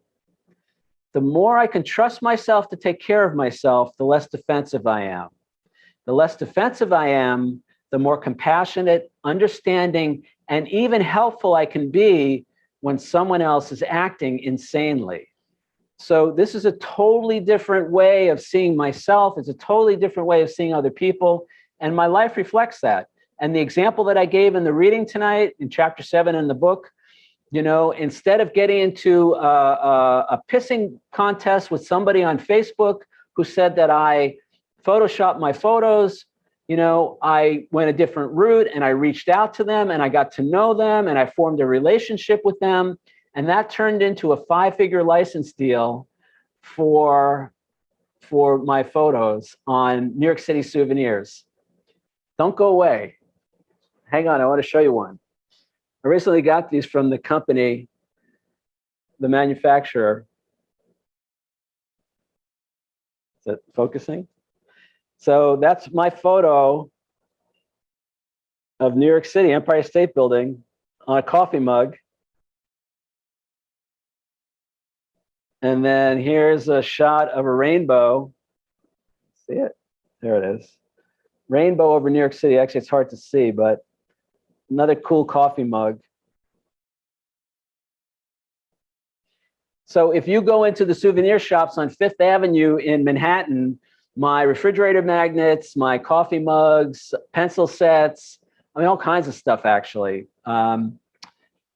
The more I can trust myself to take care of myself, the less defensive I am. The less defensive I am, the more compassionate, understanding, and even helpful I can be when someone else is acting insanely. So this is a totally different way of seeing myself. It's a totally different way of seeing other people. And my life reflects that. And the example that I gave in the reading tonight in chapter 7 in the book, instead of getting into a pissing contest with somebody on Facebook who said that I photoshopped my photos, I went a different route and I reached out to them and I got to know them and I formed a relationship with them. And that turned into a 5-figure license deal for my photos on New York City souvenirs. Don't go away. Hang on, I want to show you one. I recently got these from the company, the manufacturer. Is it focusing? So that's my photo of New York City, Empire State Building, on a coffee mug. And then here's a shot of a rainbow. See it? There it is. Rainbow over New York City. Actually, it's hard to see, but another cool coffee mug. So if you go into the souvenir shops on Fifth Avenue in Manhattan, my refrigerator magnets, my coffee mugs, pencil sets, all kinds of stuff, actually.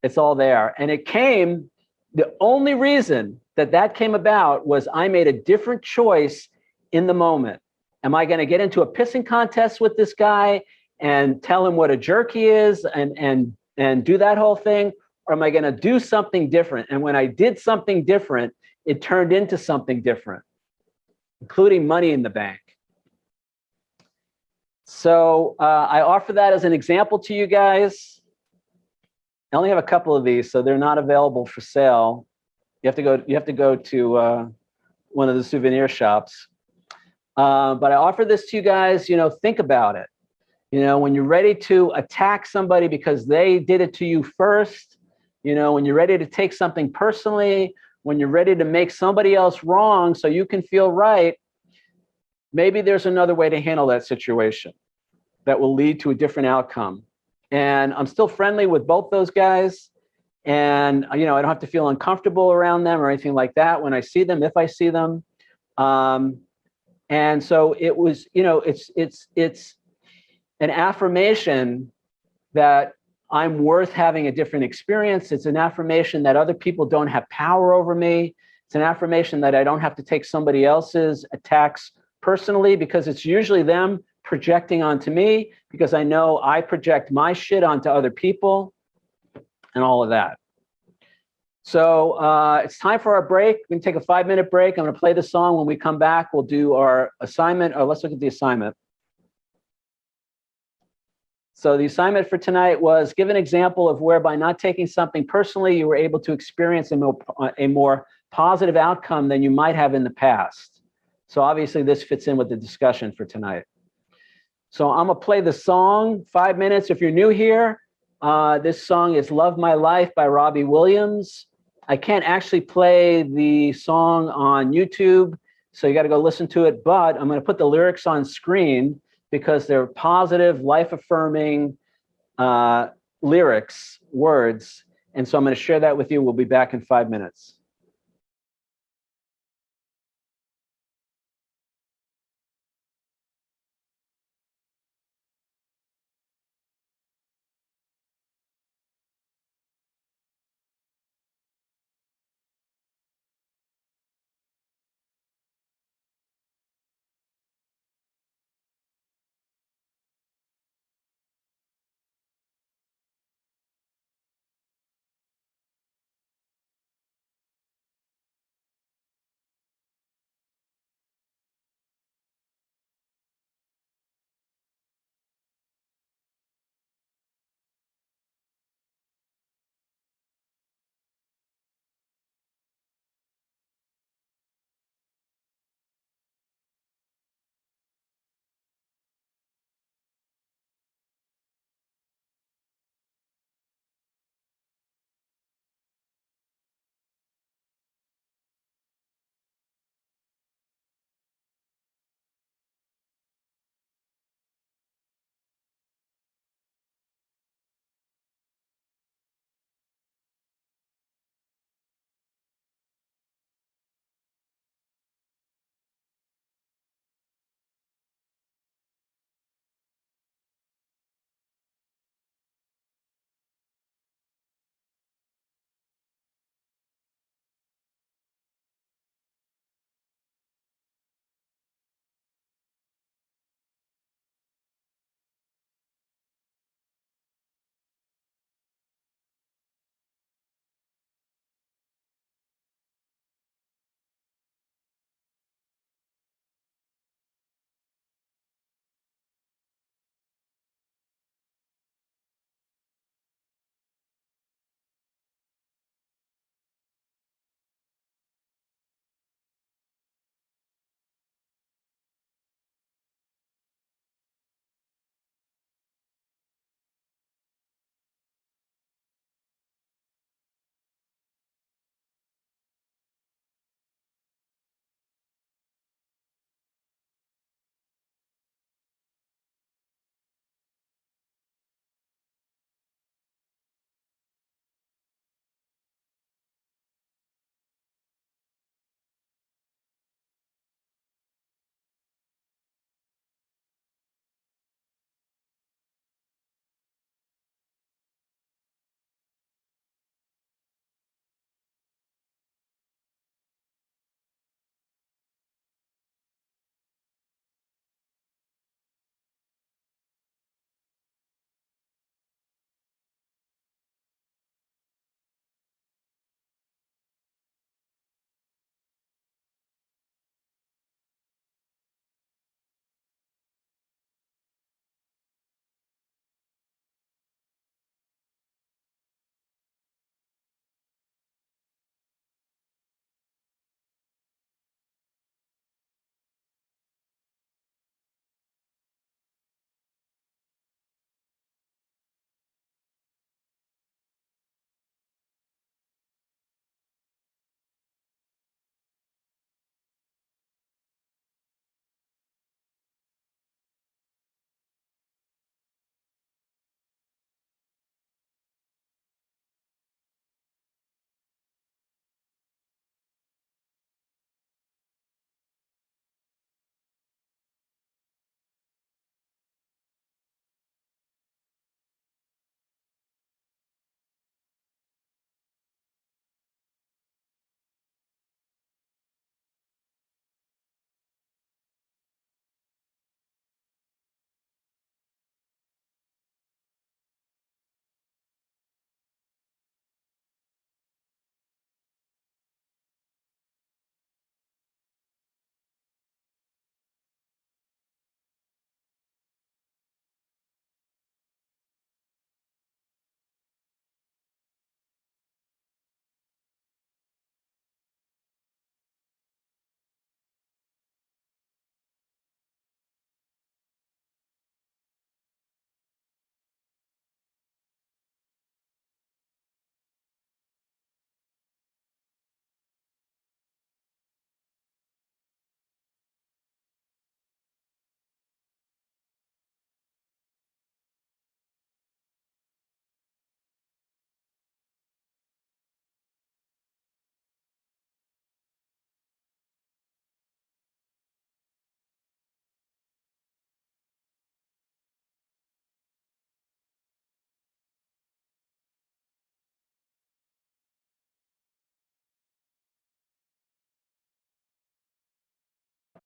It's all there. And the only reason that came about was I made a different choice in the moment. Am I going to get into a pissing contest with this guy and tell him what a jerk he is and do that whole thing? Or am I going to do something different? And when I did something different, it turned into something different, including money in the bank. So I offer that as an example to you guys. I only have a couple of these, so they're not available for sale. You have to go to one of the souvenir shops. But I offer this to you guys, think about it. When you're ready to attack somebody because they did it to you first, when you're ready to take something personally, when you're ready to make somebody else wrong so you can feel right, maybe there's another way to handle that situation that will lead to a different outcome. And I'm still friendly with both those guys. And, I don't have to feel uncomfortable around them or anything like that when I see them, if I see them. And so it was, it's an affirmation that I'm worth having a different experience. It's an affirmation that other people don't have power over me. It's an affirmation that I don't have to take somebody else's attacks personally, because it's usually them projecting onto me, because I know I project my shit onto other people and all of that. So it's time for our break. We're going to take a 5-minute break. I'm going to play the song. When we come back, we'll do our assignment. Or let's look at the assignment. So the assignment for tonight was give an example of where by not taking something personally, you were able to experience a more positive outcome than you might have in the past. So obviously this fits in with the discussion for tonight. So I'm going to play the song, 5 minutes. If you're new here, This song is Love My Life by Robbie Williams. I can't actually play the song on YouTube, so you got to go listen to it, but I'm going to put the lyrics on screen because they're positive, life-affirming lyrics, words. And so I'm going to share that with you. We'll be back in 5 minutes.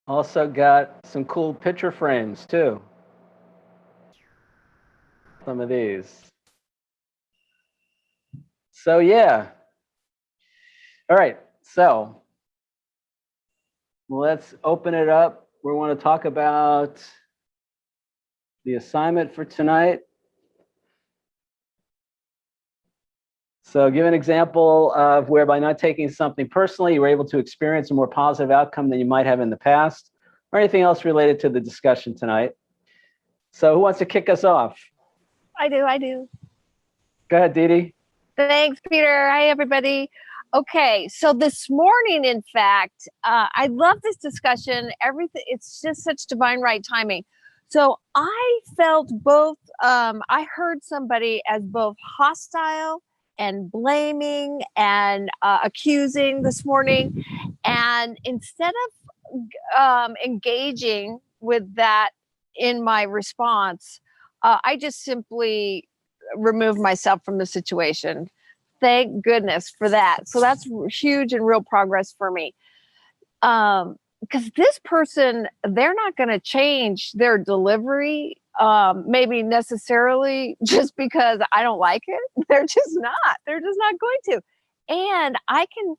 Also got some cool picture frames too. Some of these. So yeah. All right. So let's open it up. We want to talk about the assignment for tonight. So give an example of where by not taking something personally, you were able to experience a more positive outcome than you might have in the past, or anything else related to the discussion tonight. So who wants to kick us off? I do. Go ahead, Dee Dee. Thanks, Peter. Hi, everybody. Okay, so this morning, in fact, I love this discussion. Everything, it's just such divine right timing. So I felt both, I heard somebody as both hostile and blaming and accusing this morning. And instead of engaging with that in my response, I just simply removed myself from the situation. Thank goodness for that. So that's huge and real progress for me. Because this person, they're not going to change their delivery, maybe necessarily just because I don't like it. They're just not. They're just not going to. And I can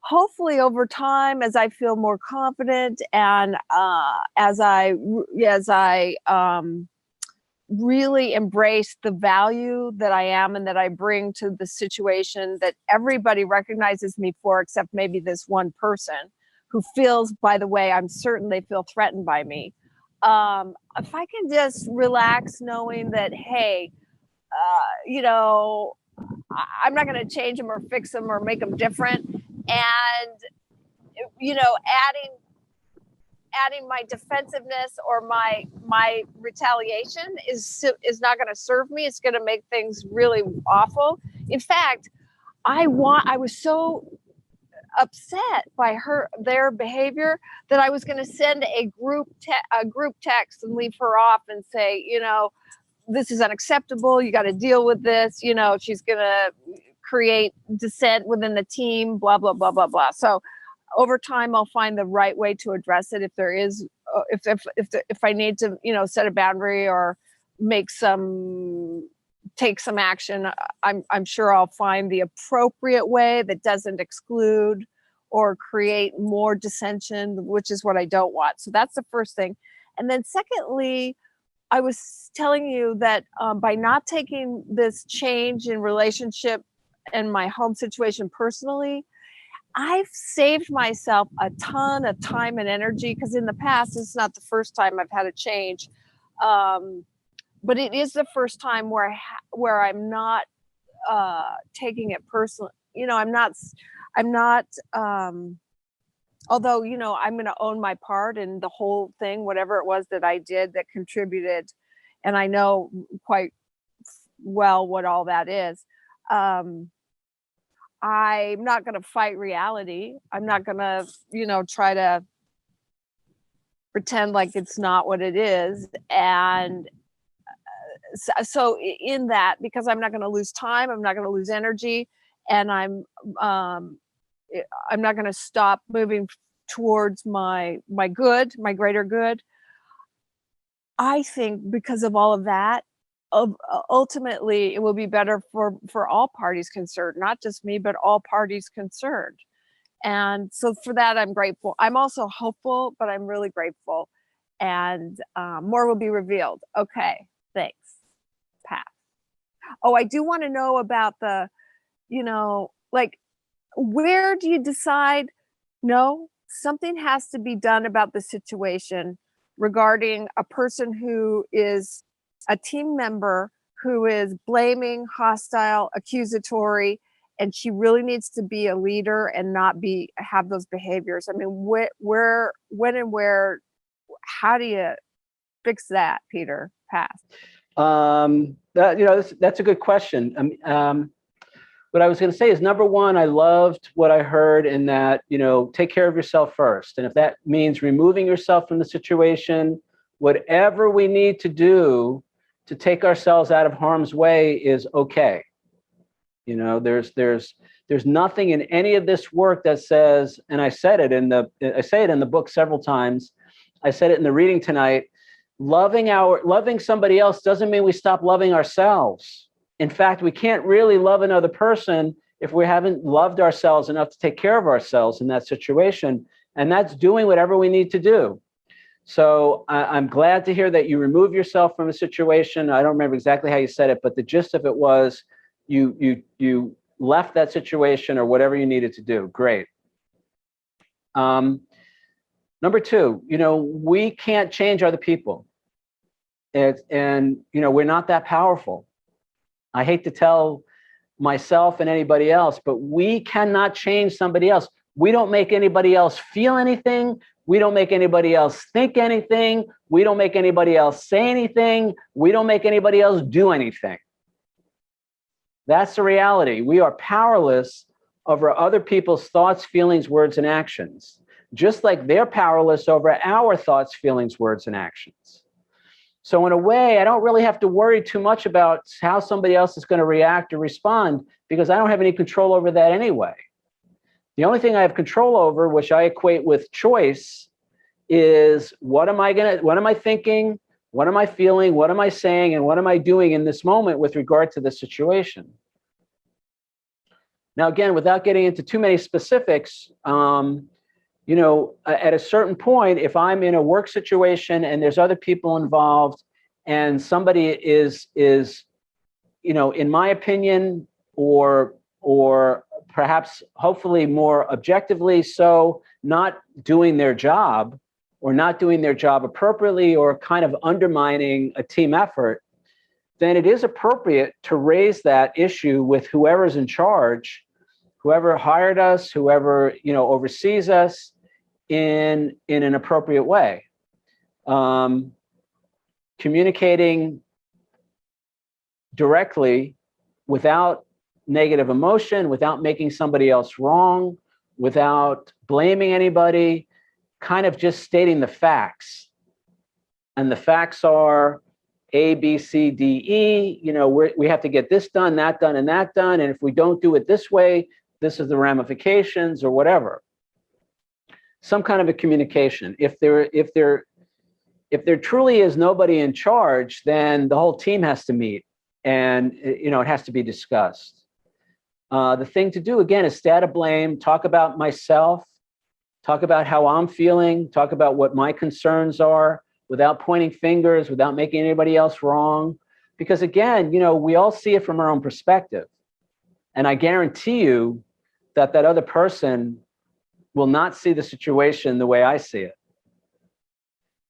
hopefully over time, as I feel more confident and as I really embrace the value that I am and that I bring to the situation that everybody recognizes me for, except maybe this one person who feels, by the way, I'm certain they feel threatened by me. If I can just relax knowing that, hey, I'm not going to change them or fix them or make them different. And, adding my defensive-ness or my retaliation is not going to serve me. It's going to make things really awful. In fact, I was so upset by their behavior that I was going to send a group text and leave her off and say, this is unacceptable. You got to deal with this. She's going to create dissent within the team, blah, blah, blah, blah, blah. So over time, I'll find the right way to address it. If there is, if I need to, set a boundary or take some action, I'm sure I'll find the appropriate way that doesn't exclude or create more dissension, which is what I don't want. So that's the first thing. And then secondly, I was telling you that by not taking this change in relationship and my home situation personally, I've saved myself a ton of time and energy, because in the past, it's not the first time I've had a change. But it is the first time where I'm not taking it personally. I'm not, although, I'm going to own my part in the whole thing, whatever it was that I did that contributed. And I know quite well what all that is. I'm not going to fight reality. I'm not going to, try to pretend like it's not what it is. And so in that, because I'm not going to lose time, I'm not going to lose energy, and I'm not going to stop moving towards my greater good. I think because of all of that, ultimately it will be better for all parties concerned, not just me, but all parties concerned. And so for that, I'm grateful. I'm also hopeful, but I'm really grateful. And more will be revealed. Okay, thanks. Pass. Oh, I do want to know about the, where do you decide? No, something has to be done about the situation regarding a person who is a team member who is blaming, hostile, accusatory, and she really needs to be a leader and not have those behaviors. I mean, when and where, how do you fix that, Peter? Pass. That's a good question. What I was going to say is, number one, I loved what I heard in that, take care of yourself first. And if that means removing yourself from the situation, whatever we need to do to take ourselves out of harm's way is okay. There's nothing in any of this work that says, and I say it in the book several times. I said it in the reading tonight. Loving somebody else doesn't mean we stop loving ourselves. In fact, we can't really love another person if we haven't loved ourselves enough to take care of ourselves in that situation. And that's doing whatever we need to do. So I'm glad to hear that you remove yourself from a situation. I don't remember exactly how you said it, but the gist of it was you left that situation or whatever you needed to do. Great. Number two, we can't change other people. And we're not that powerful. I hate to tell myself and anybody else, but we cannot change somebody else. We don't make anybody else feel anything. We don't make anybody else think anything. We don't make anybody else say anything. We don't make anybody else do anything. That's the reality. We are powerless over other people's thoughts, feelings, words, and actions, just like they're powerless over our thoughts, feelings, words, and actions. So in a way, I don't really have to worry too much about how somebody else is going to react or respond, because I don't have any control over that anyway. The only thing I have control over, which I equate with choice, is what am I thinking, what am I feeling, what am I saying, and what am I doing in this moment with regard to the situation. Now, again, without getting into too many specifics, at a certain point, if I'm in a work situation and there's other people involved and somebody is, in my opinion, or perhaps hopefully more objectively so, not doing their job or not doing their job appropriately or kind of undermining a team effort, then it is appropriate to raise that issue with whoever's in charge, whoever hired us, whoever, oversees us, in an appropriate way. Communicating directly without negative emotion, without making somebody else wrong, without blaming anybody, kind of just stating the facts. And the facts are A, B, C, D, E. We have to get this done, that done, and that done. And if we don't do it this way, this is the ramifications or whatever. Some kind of a communication. If there truly is nobody in charge, then the whole team has to meet, and it has to be discussed. The thing to do again is stay out of blame. Talk about myself. Talk about how I'm feeling. Talk about what my concerns are, without pointing fingers, without making anybody else wrong. Because again, we all see it from our own perspective, and I guarantee you that other person will not see the situation the way I see it.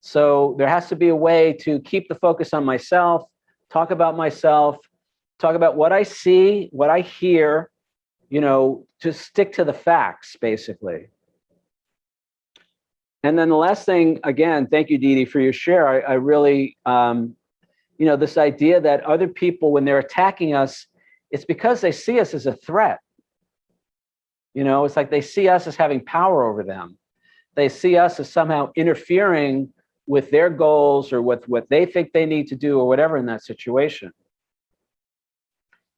So there has to be a way to keep the focus on myself, talk about myself, talk about what I see, what I hear, to stick to the facts, basically. And then the last thing, again, thank you, Dee Dee, for your share. I really, this idea that other people, when they're attacking us, it's because they see us as a threat. It's like they see us as having power over them. They see us as somehow interfering with their goals or with what they think they need to do or whatever in that situation.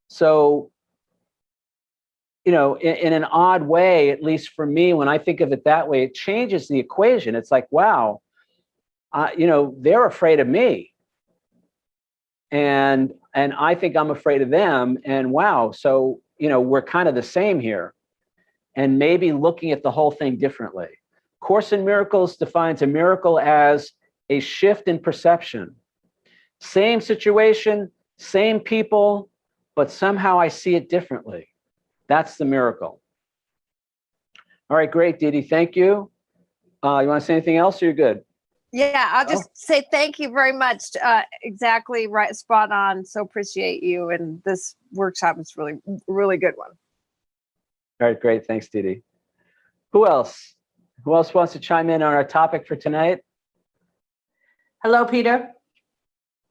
So, in an odd way, at least for me, when I think of it that way, it changes the equation. It's like, wow, they're afraid of me. And I think I'm afraid of them. And wow, so, we're kind of the same here. And maybe looking at the whole thing differently. Course in Miracles defines a miracle as a shift in perception. Same situation, same people, but somehow I see it differently. That's the miracle. All right, great, Dee Dee, thank you. You want to say anything else, or you're good? Yeah, I'll just say thank you very much. Exactly right, spot on. So appreciate you. And this workshop is really, really good one. All right, great. Thanks, Dee Dee. Who else? Who else wants to chime in on our topic for tonight? Hello, Peter.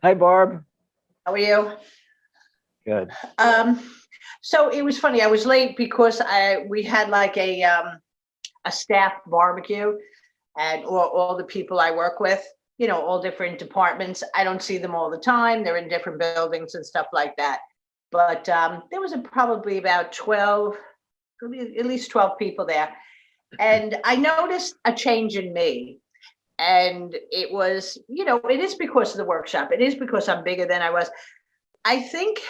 Hi, Barb. How are you? Good. So it was funny. I was late because we had like a staff barbecue, and all the people I work with, all different departments. I don't see them all the time. They're in different buildings and stuff like that. But there was probably about 12, at least 12 people there. And I noticed a change in me. And it was, it is because of the workshop. It is because I'm bigger than I was. I think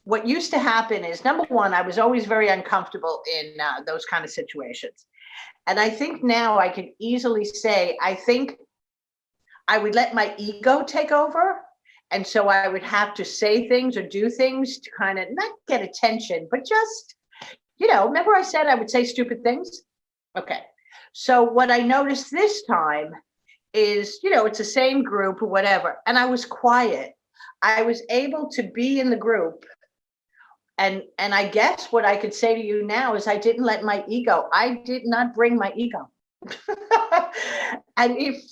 what used to happen is, number one, I was always very uncomfortable in those kind of situations. And I think now I can easily say, I think I would let my ego take over. And so I would have to say things or do things to kind of not get attention, but just, remember I said I would say stupid things? Okay. So what I noticed this time is, it's the same group or whatever. And I was quiet. I was able to be in the group. And I guess what I could say to you now is I didn't let my ego, I did not bring my ego. And if,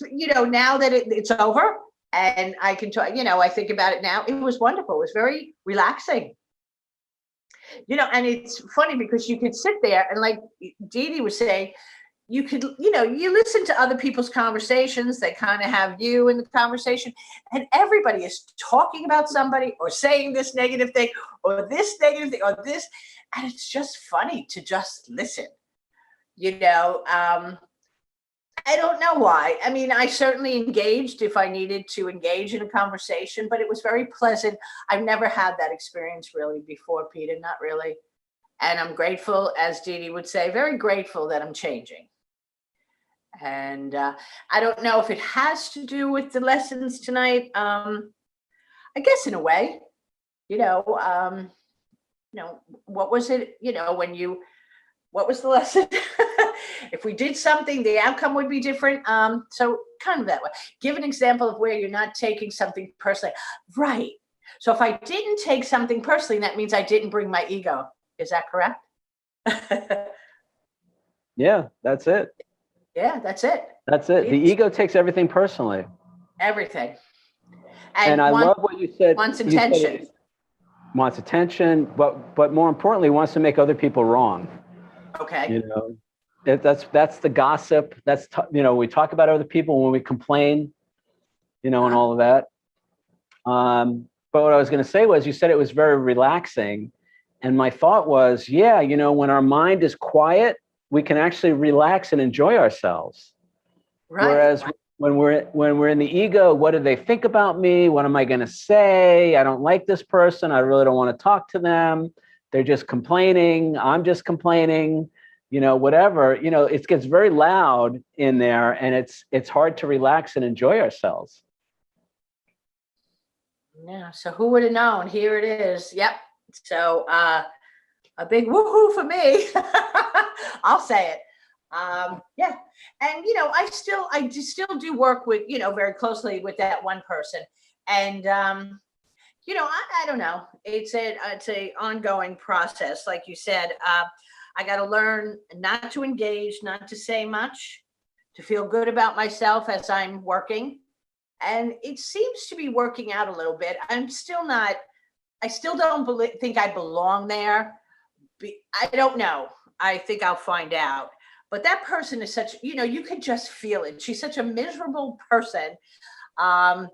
now that it's over and I can talk, I think about it now, it was wonderful. It was very relaxing. And it's funny because you could sit there and, like Dee Dee was saying, you could, you listen to other people's conversations. They kind of have you in the conversation, and everybody is talking about somebody or saying this negative thing or this negative thing or this. And it's just funny to just listen, I don't know why. I mean, I certainly engaged if I needed to engage in a conversation, but it was very pleasant. I've never had that experience really before, Peter, not really. And I'm grateful, as Dee Dee would say, very grateful that I'm changing. And I don't know if it has to do with the lessons tonight. I guess in a way, what was it, what was the lesson? If we did something, the outcome would be different. So kind of that way. Give an example of where you're not taking something personally. Right. So if I didn't take something personally, that means I didn't bring my ego. Is that correct? Yeah, that's it. Yeah, that's it. That's it. The ego takes everything personally. Everything. And I love what you said. Wants attention. Wants attention, but more importantly, wants to make other people wrong. Okay. That's the gossip. That's we talk about other people when we complain, and all of that. But what I was going to say was, you said it was very relaxing, and my thought was, when our mind is quiet, we can actually relax and enjoy ourselves. Right. Whereas when we're in the ego, what do they think about me? What am I going to say? I don't like this person. I really don't want to talk to them. They're just complaining. I'm just complaining. Whatever. It gets very loud in there, and it's hard to relax and enjoy ourselves. Yeah. So who would have known? Here it is. Yep. So a big woohoo for me. I'll say it. Yeah. And, I still do work with, very closely with that one person. And, I don't know. It's a ongoing process. Like you said, I got to learn not to engage, not to say much, to feel good about myself as I'm working. And it seems to be working out a little bit. I still don't think I belong there. I don't know. I think I'll find out. But that person is such, you could just feel it. She's such a miserable person that,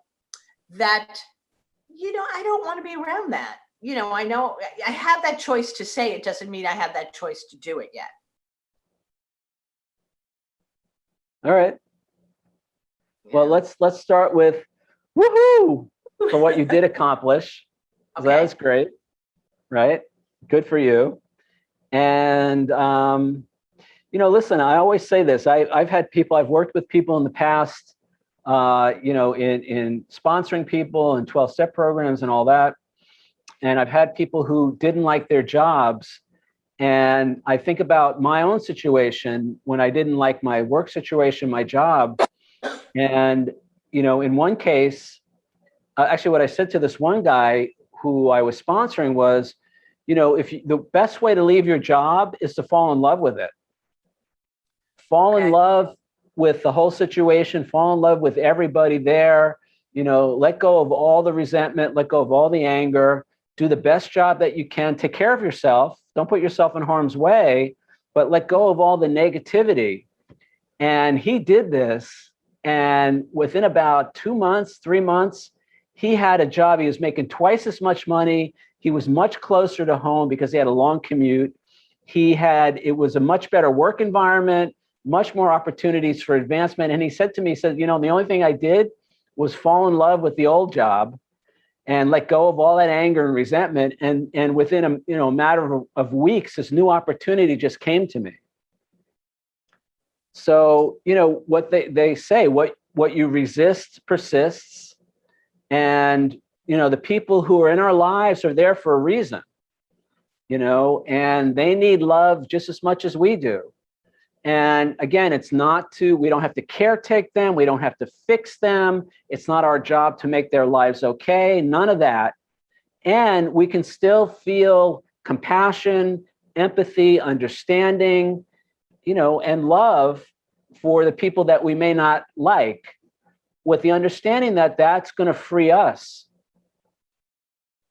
I don't want to be around that. I know I have that choice to say it doesn't mean I have that choice to do it yet. All right. Yeah. Well, let's start with woohoo for what you did accomplish. Okay. That was great. Right? Good for you. And, listen, I always say this. I've worked with people in the past, in sponsoring people and 12-step programs and all that. And I've had people who didn't like their jobs. And I think about my own situation when I didn't like my work situation, my job. And, in one case, actually what I said to this one guy who I was sponsoring was, the best way to leave your job is to fall in love with it. Fall in love with the whole situation, fall in love with everybody there, let go of all the resentment, let go of all the anger, do the best job that you can, take care of yourself, don't put yourself in harm's way, but let go of all the negativity. And he did this, and within about 2 months, 3 months, He had a job. He was making twice as much money. He was much closer to home because he had a long commute. It was a much better work environment, much more opportunities for advancement. And he said to me, he said, the only thing I did was fall in love with the old job and let go of all that anger and resentment. And within a matter of weeks, this new opportunity just came to me. So, what they say, what you resist persists. And, the people who are in our lives are there for a reason, and they need love just as much as we do. And again, we don't have to caretake them. We don't have to fix them. It's not our job to make their lives okay. None of that. And we can still feel compassion, empathy, understanding, and love for the people that we may not like, with the understanding that that's going to free us.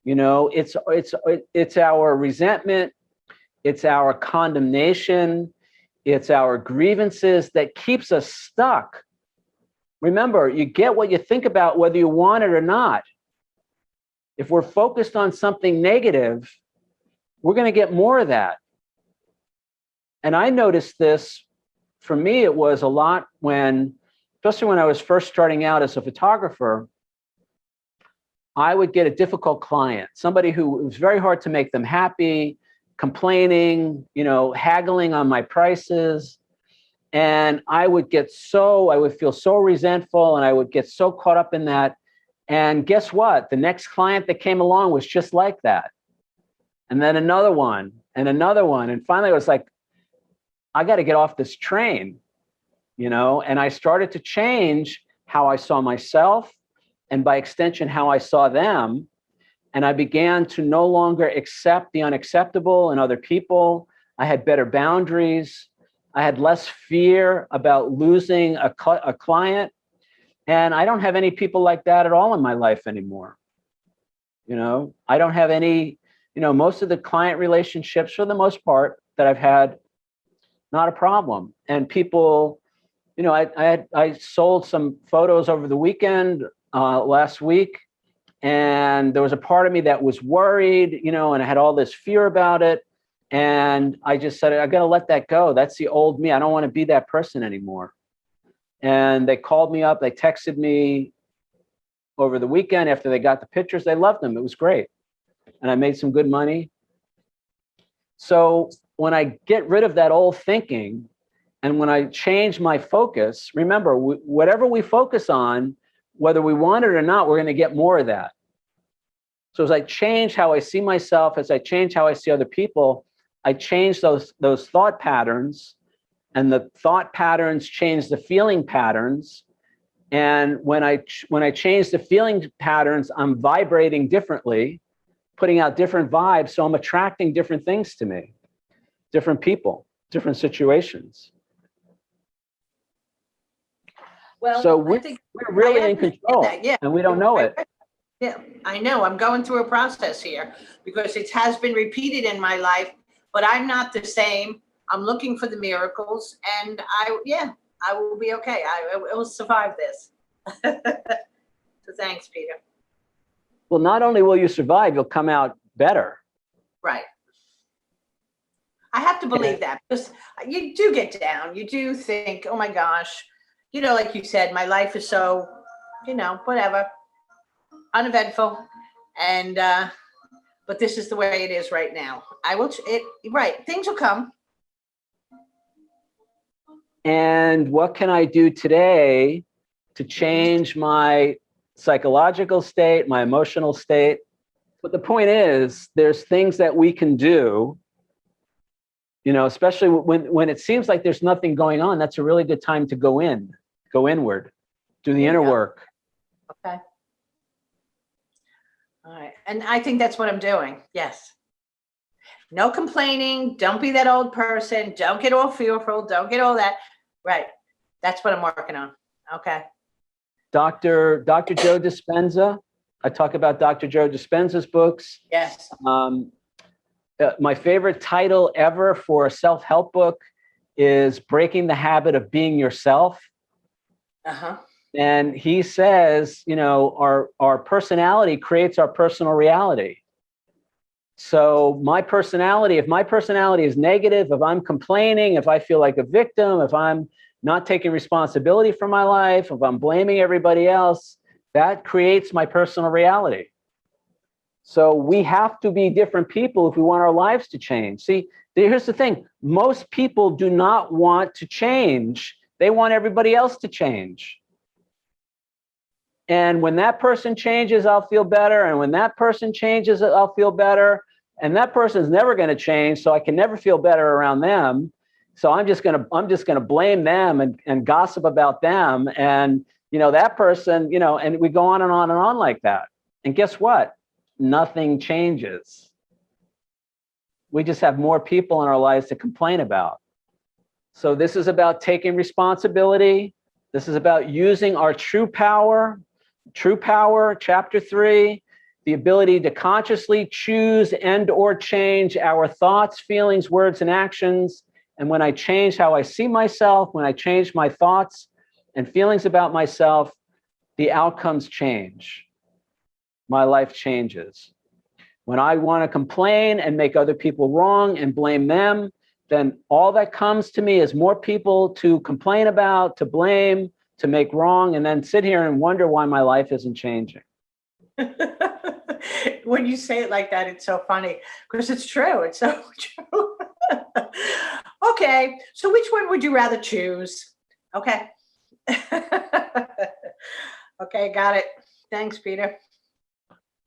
It's our resentment, it's our condemnation, it's our grievances that keeps us stuck. Remember, you get what you think about, whether you want it or not. If we're focused on something negative, we're going to get more of that. And I noticed this, for me, it was a lot especially when I was first starting out as a photographer, I would get a difficult client, somebody who it was very hard to make them happy, complaining, haggling on my prices. And I would feel so resentful, and I would get so caught up in that. And guess what? The next client that came along was just like that. And then another one and another one. And finally I was like, I got to get off this train, and I started to change how I saw myself, and by extension, how I saw them. And I began to no longer accept the unacceptable in other people. I had better boundaries. I had less fear about losing a client. And I don't have any people like that at all in my life anymore. I don't have any, most of the client relationships, for the most part, that I've had, not a problem. And people, I sold some photos over the weekend, last week, and there was a part of me that was worried, and I had all this fear about it. And I just said, I got to let that go. That's the old me. I don't want to be that person anymore. And they called me up. They texted me over the weekend after they got the pictures. They loved them. It was great. And I made some good money. So when I get rid of that old thinking, and when I change my focus, remember, whatever we focus on, whether we want it or not, we're going to get more of that. So as I change how I see myself, as I change how I see other people, I change those thought patterns, and the thought patterns change the feeling patterns. And when I change the feeling patterns, I'm vibrating differently, putting out different vibes. So I'm attracting different things to me, different people, different situations. Well, so we're really in control, that, yeah. And we don't know it. Yeah, I know. I'm going through a process here because it has been repeated in my life, but I'm not the same. I'm looking for the miracles, and I will be okay. I will survive this. So thanks, Peter. Well, not only will you survive, you'll come out better. Right. I have to believe that, because you do get down. You do think, oh my gosh, like you said, my life is so, whatever, uneventful. And, but this is the way it is right now. Things will come. And what can I do today to change my psychological state, my emotional state? But the point is, there's things that we can do, especially when it seems like there's nothing going on. That's a really good time to go inward, do the inner work. Okay. All right. And I think that's what I'm doing. Yes. No complaining. Don't be that old person. Don't get all fearful. Don't get all that. Right. That's what I'm working on. Okay. Dr. Joe Dispenza. I talk about Dr. Joe Dispenza's books. Yes. My favorite title ever for a self-help book is Breaking the Habit of Being Yourself. Uh-huh. And he says, our personality creates our personal reality. So if my personality is negative, if I'm complaining, if I feel like a victim, if I'm not taking responsibility for my life, if I'm blaming everybody else, that creates my personal reality. So we have to be different people if we want our lives to change. See, here's the thing. Most people do not want to change. They want everybody else to change. And when that person changes, I'll feel better. And when that person changes, I'll feel better. And that person's never going to change, so I can never feel better around them. So I'm just going to blame them and gossip about them. And that person, and we go on and on and on like that. And guess what? Nothing changes. We just have more people in our lives to complain about. So this is about taking responsibility. This is about using our true power. True power, chapter 3, the ability to consciously choose and or change our thoughts, feelings, words, and actions. And when I change how I see myself, when I change my thoughts and feelings about myself, the outcomes change. My life changes. When I want to complain and make other people wrong and blame them, then all that comes to me is more people to complain about, to blame, to make wrong, and then sit here and wonder why my life isn't changing. When you say it like that, it's so funny because it's true. It's so true. Okay, so which one would you rather choose? Okay. Okay, got it. Thanks, Peter.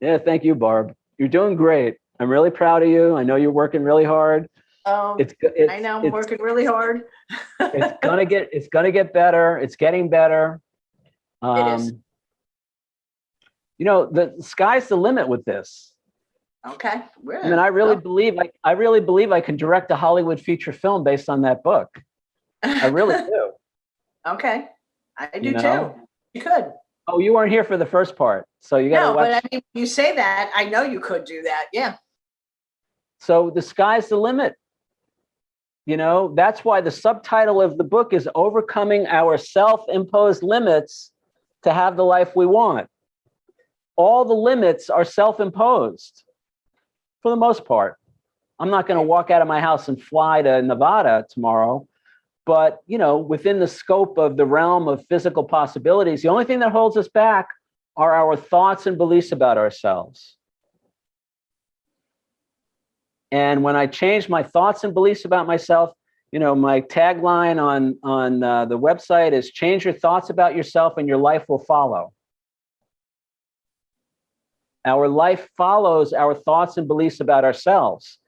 Yeah, thank you, Barb. You're doing great. I'm really proud of you. I know you're working really hard. I know I'm working really hard. It's gonna get better. It's getting better. It is. The sky's the limit with this. Okay. I mean, I really believe I can direct a Hollywood feature film based on that book. I really do. Okay. I do too. You could. Oh, you weren't here for the first part, so you got to watch. But I mean, when you say that, I know you could do that. Yeah. So the sky's the limit. That's why the subtitle of the book is Overcoming Our Self-Imposed Limits to Have the Life We Want. All the limits are self-imposed for the most part. I'm not going to walk out of my house and fly to Nevada tomorrow, but within the scope of the realm of physical possibilities, the only thing that holds us back are our thoughts and beliefs about ourselves. And when I change my thoughts and beliefs about myself, my tagline on the website is change your thoughts about yourself and your life will follow. Our life follows our thoughts and beliefs about ourselves.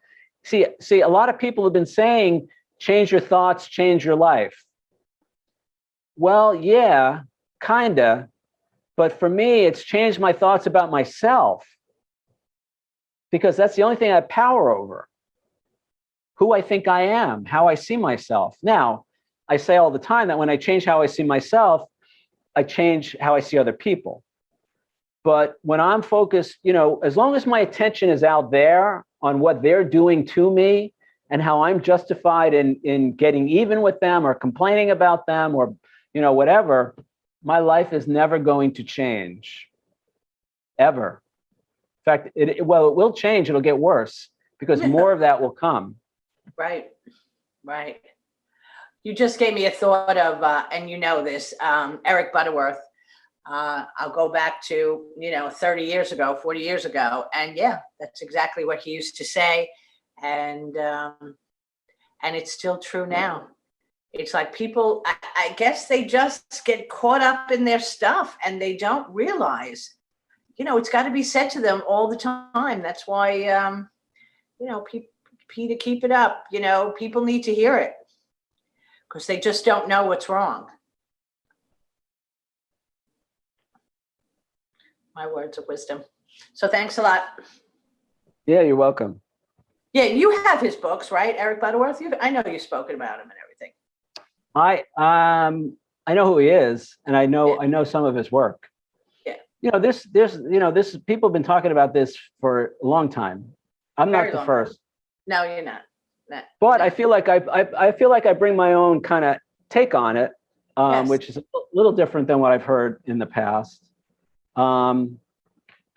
See, a lot of people have been saying, change your thoughts, change your life. Well, yeah, kinda. But for me, it's changed my thoughts about myself, because that's the only thing I have power over. Who I think I am, how I see myself. Now, I say all the time that when I change how I see myself, I change how I see other people. But when I'm focused, as long as my attention is out there on what they're doing to me and how I'm justified in getting even with them or complaining about them or, whatever, my life is never going to change, ever. In fact, it will change. It'll get worse because more of that will come. Right. You just gave me a thought of, and this, Eric Butterworth. I'll go back to, 30 years ago, 40 years ago. And yeah, that's exactly what he used to say. And it's still true now. It's like people, I guess they just get caught up in their stuff and they don't realize, it's got to be said to them all the time. That's why, Peter, keep it up. People need to hear it because they just don't know what's wrong. My words of wisdom. So thanks a lot. Yeah, you're welcome. Yeah, you have his books, right, Eric Butterworth? I know you've spoken about him and everything. I know who he is, and I know some of his work. Yeah. This people have been talking about this for a long time. I'm not the first. No, you're not. But I feel like I bring my own kind of take on it. Yes. which is a little different than what I've heard in the past. But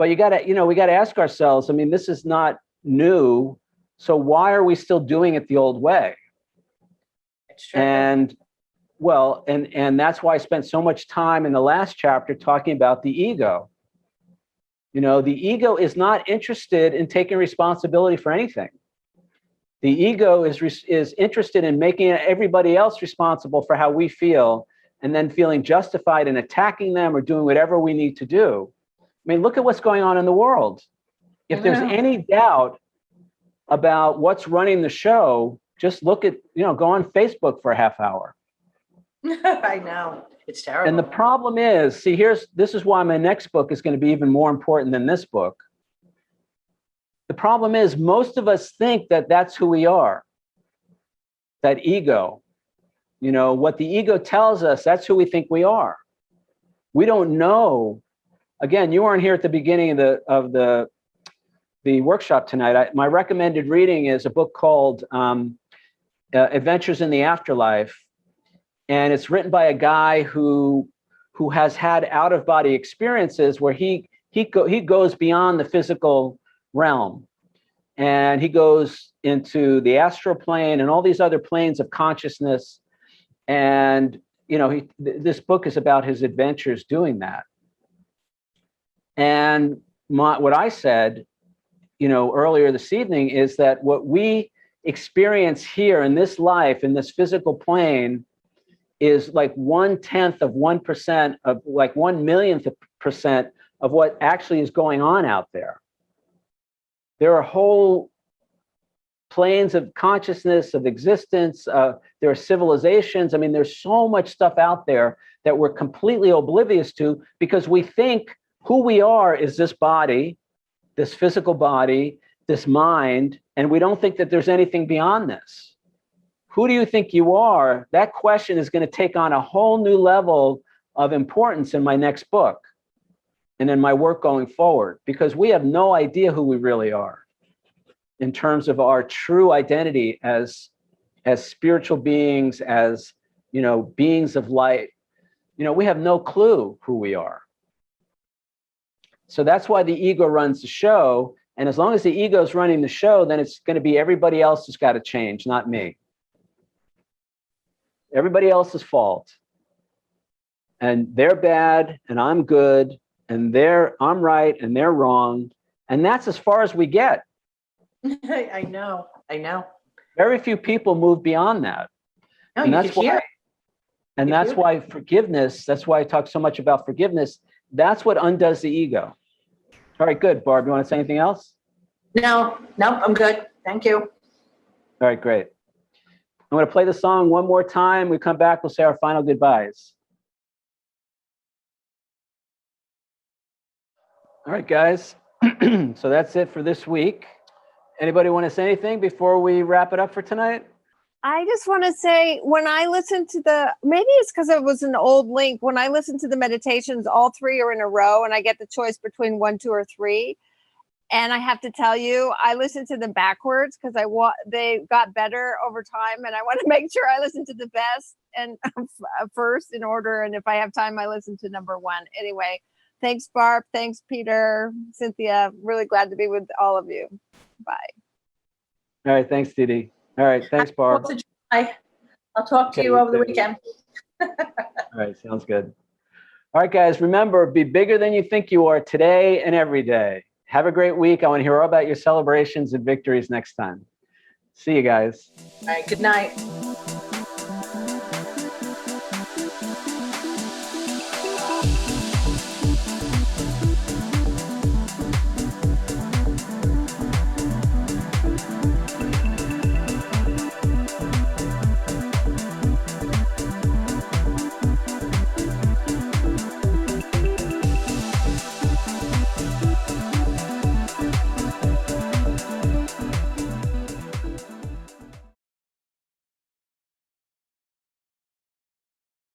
we got to ask ourselves, I mean, this is not new. So why are we still doing it the old way? It's true. And well, and that's why I spent so much time in the last chapter talking about the ego. The ego is not interested in taking responsibility for anything. The ego is interested in making everybody else responsible for how we feel, and then feeling justified in attacking them or doing whatever we need to do. I mean, look at what's going on in the world. If there's any doubt about what's running the show, just look at, go on Facebook for a half hour. I know. It's terrible. And the problem is, this is why my next book is going to be even more important than this book. The problem is, most of us think that that's who we are. That ego, what the ego tells us, that's who we think we are. We don't know. Again, you weren't here at the beginning of the workshop tonight. My recommended reading is a book called Adventures in the Afterlife. And it's written by a guy who has had out-of-body experiences where he goes beyond the physical realm, and he goes into the astral plane and all these other planes of consciousness. And this book is about his adventures doing that. And what I said, earlier this evening, is that what we experience here in this life, in this physical plane, is like 1/10 of 1% of like 1/1,000,000% of what actually is going on out there. There are whole planes of consciousness, of existence. There are civilizations. I mean, there's so much stuff out there that we're completely oblivious to, because we think who we are is this body, this physical body, this mind, and we don't think that there's anything beyond this. Who do you think you are? That question is going to take on a whole new level of importance in my next book and in my work going forward, because we have no idea who we really are in terms of our true identity as spiritual beings, as beings of light. We have no clue who we are. So that's why the ego runs the show. And as long as the ego is running the show, then it's going to be everybody else who's got to change, not me. Everybody else's fault. And they're bad and I'm good, and I'm right and they're wrong. And that's as far as we get. I know. Very few people move beyond that. No, and you that's could hear. that's why forgiveness, that's why I talk so much about forgiveness. That's what undoes the ego. All right, good. Barb, you want to say anything else? No, I'm good. Thank you. All right, great. I'm going to play the song one more time. We come back, we'll say our final goodbyes. All right, guys. So that's it for this week. Anybody want to say anything before we wrap it up for tonight? I just want to say, when I listen to maybe it's because it was an old link. When I listen to the meditations, all three are in a row, and I get the choice between 1, 2, or 3. And I have to tell you, I listen to them backwards because they got better over time, and I want to make sure I listen to the best and first in order. And if I have time, I listen to number 1. Anyway, thanks, Barb. Thanks, Peter, Cynthia. Really glad to be with all of you. Bye. All right, thanks, Didi. All right, thanks, Barb. I'll talk to you over the weekend. All right, sounds good. All right, guys, remember, be bigger than you think you are today and every day. Have a great week. I want to hear all about your celebrations and victories next time. See you guys. All right, good night.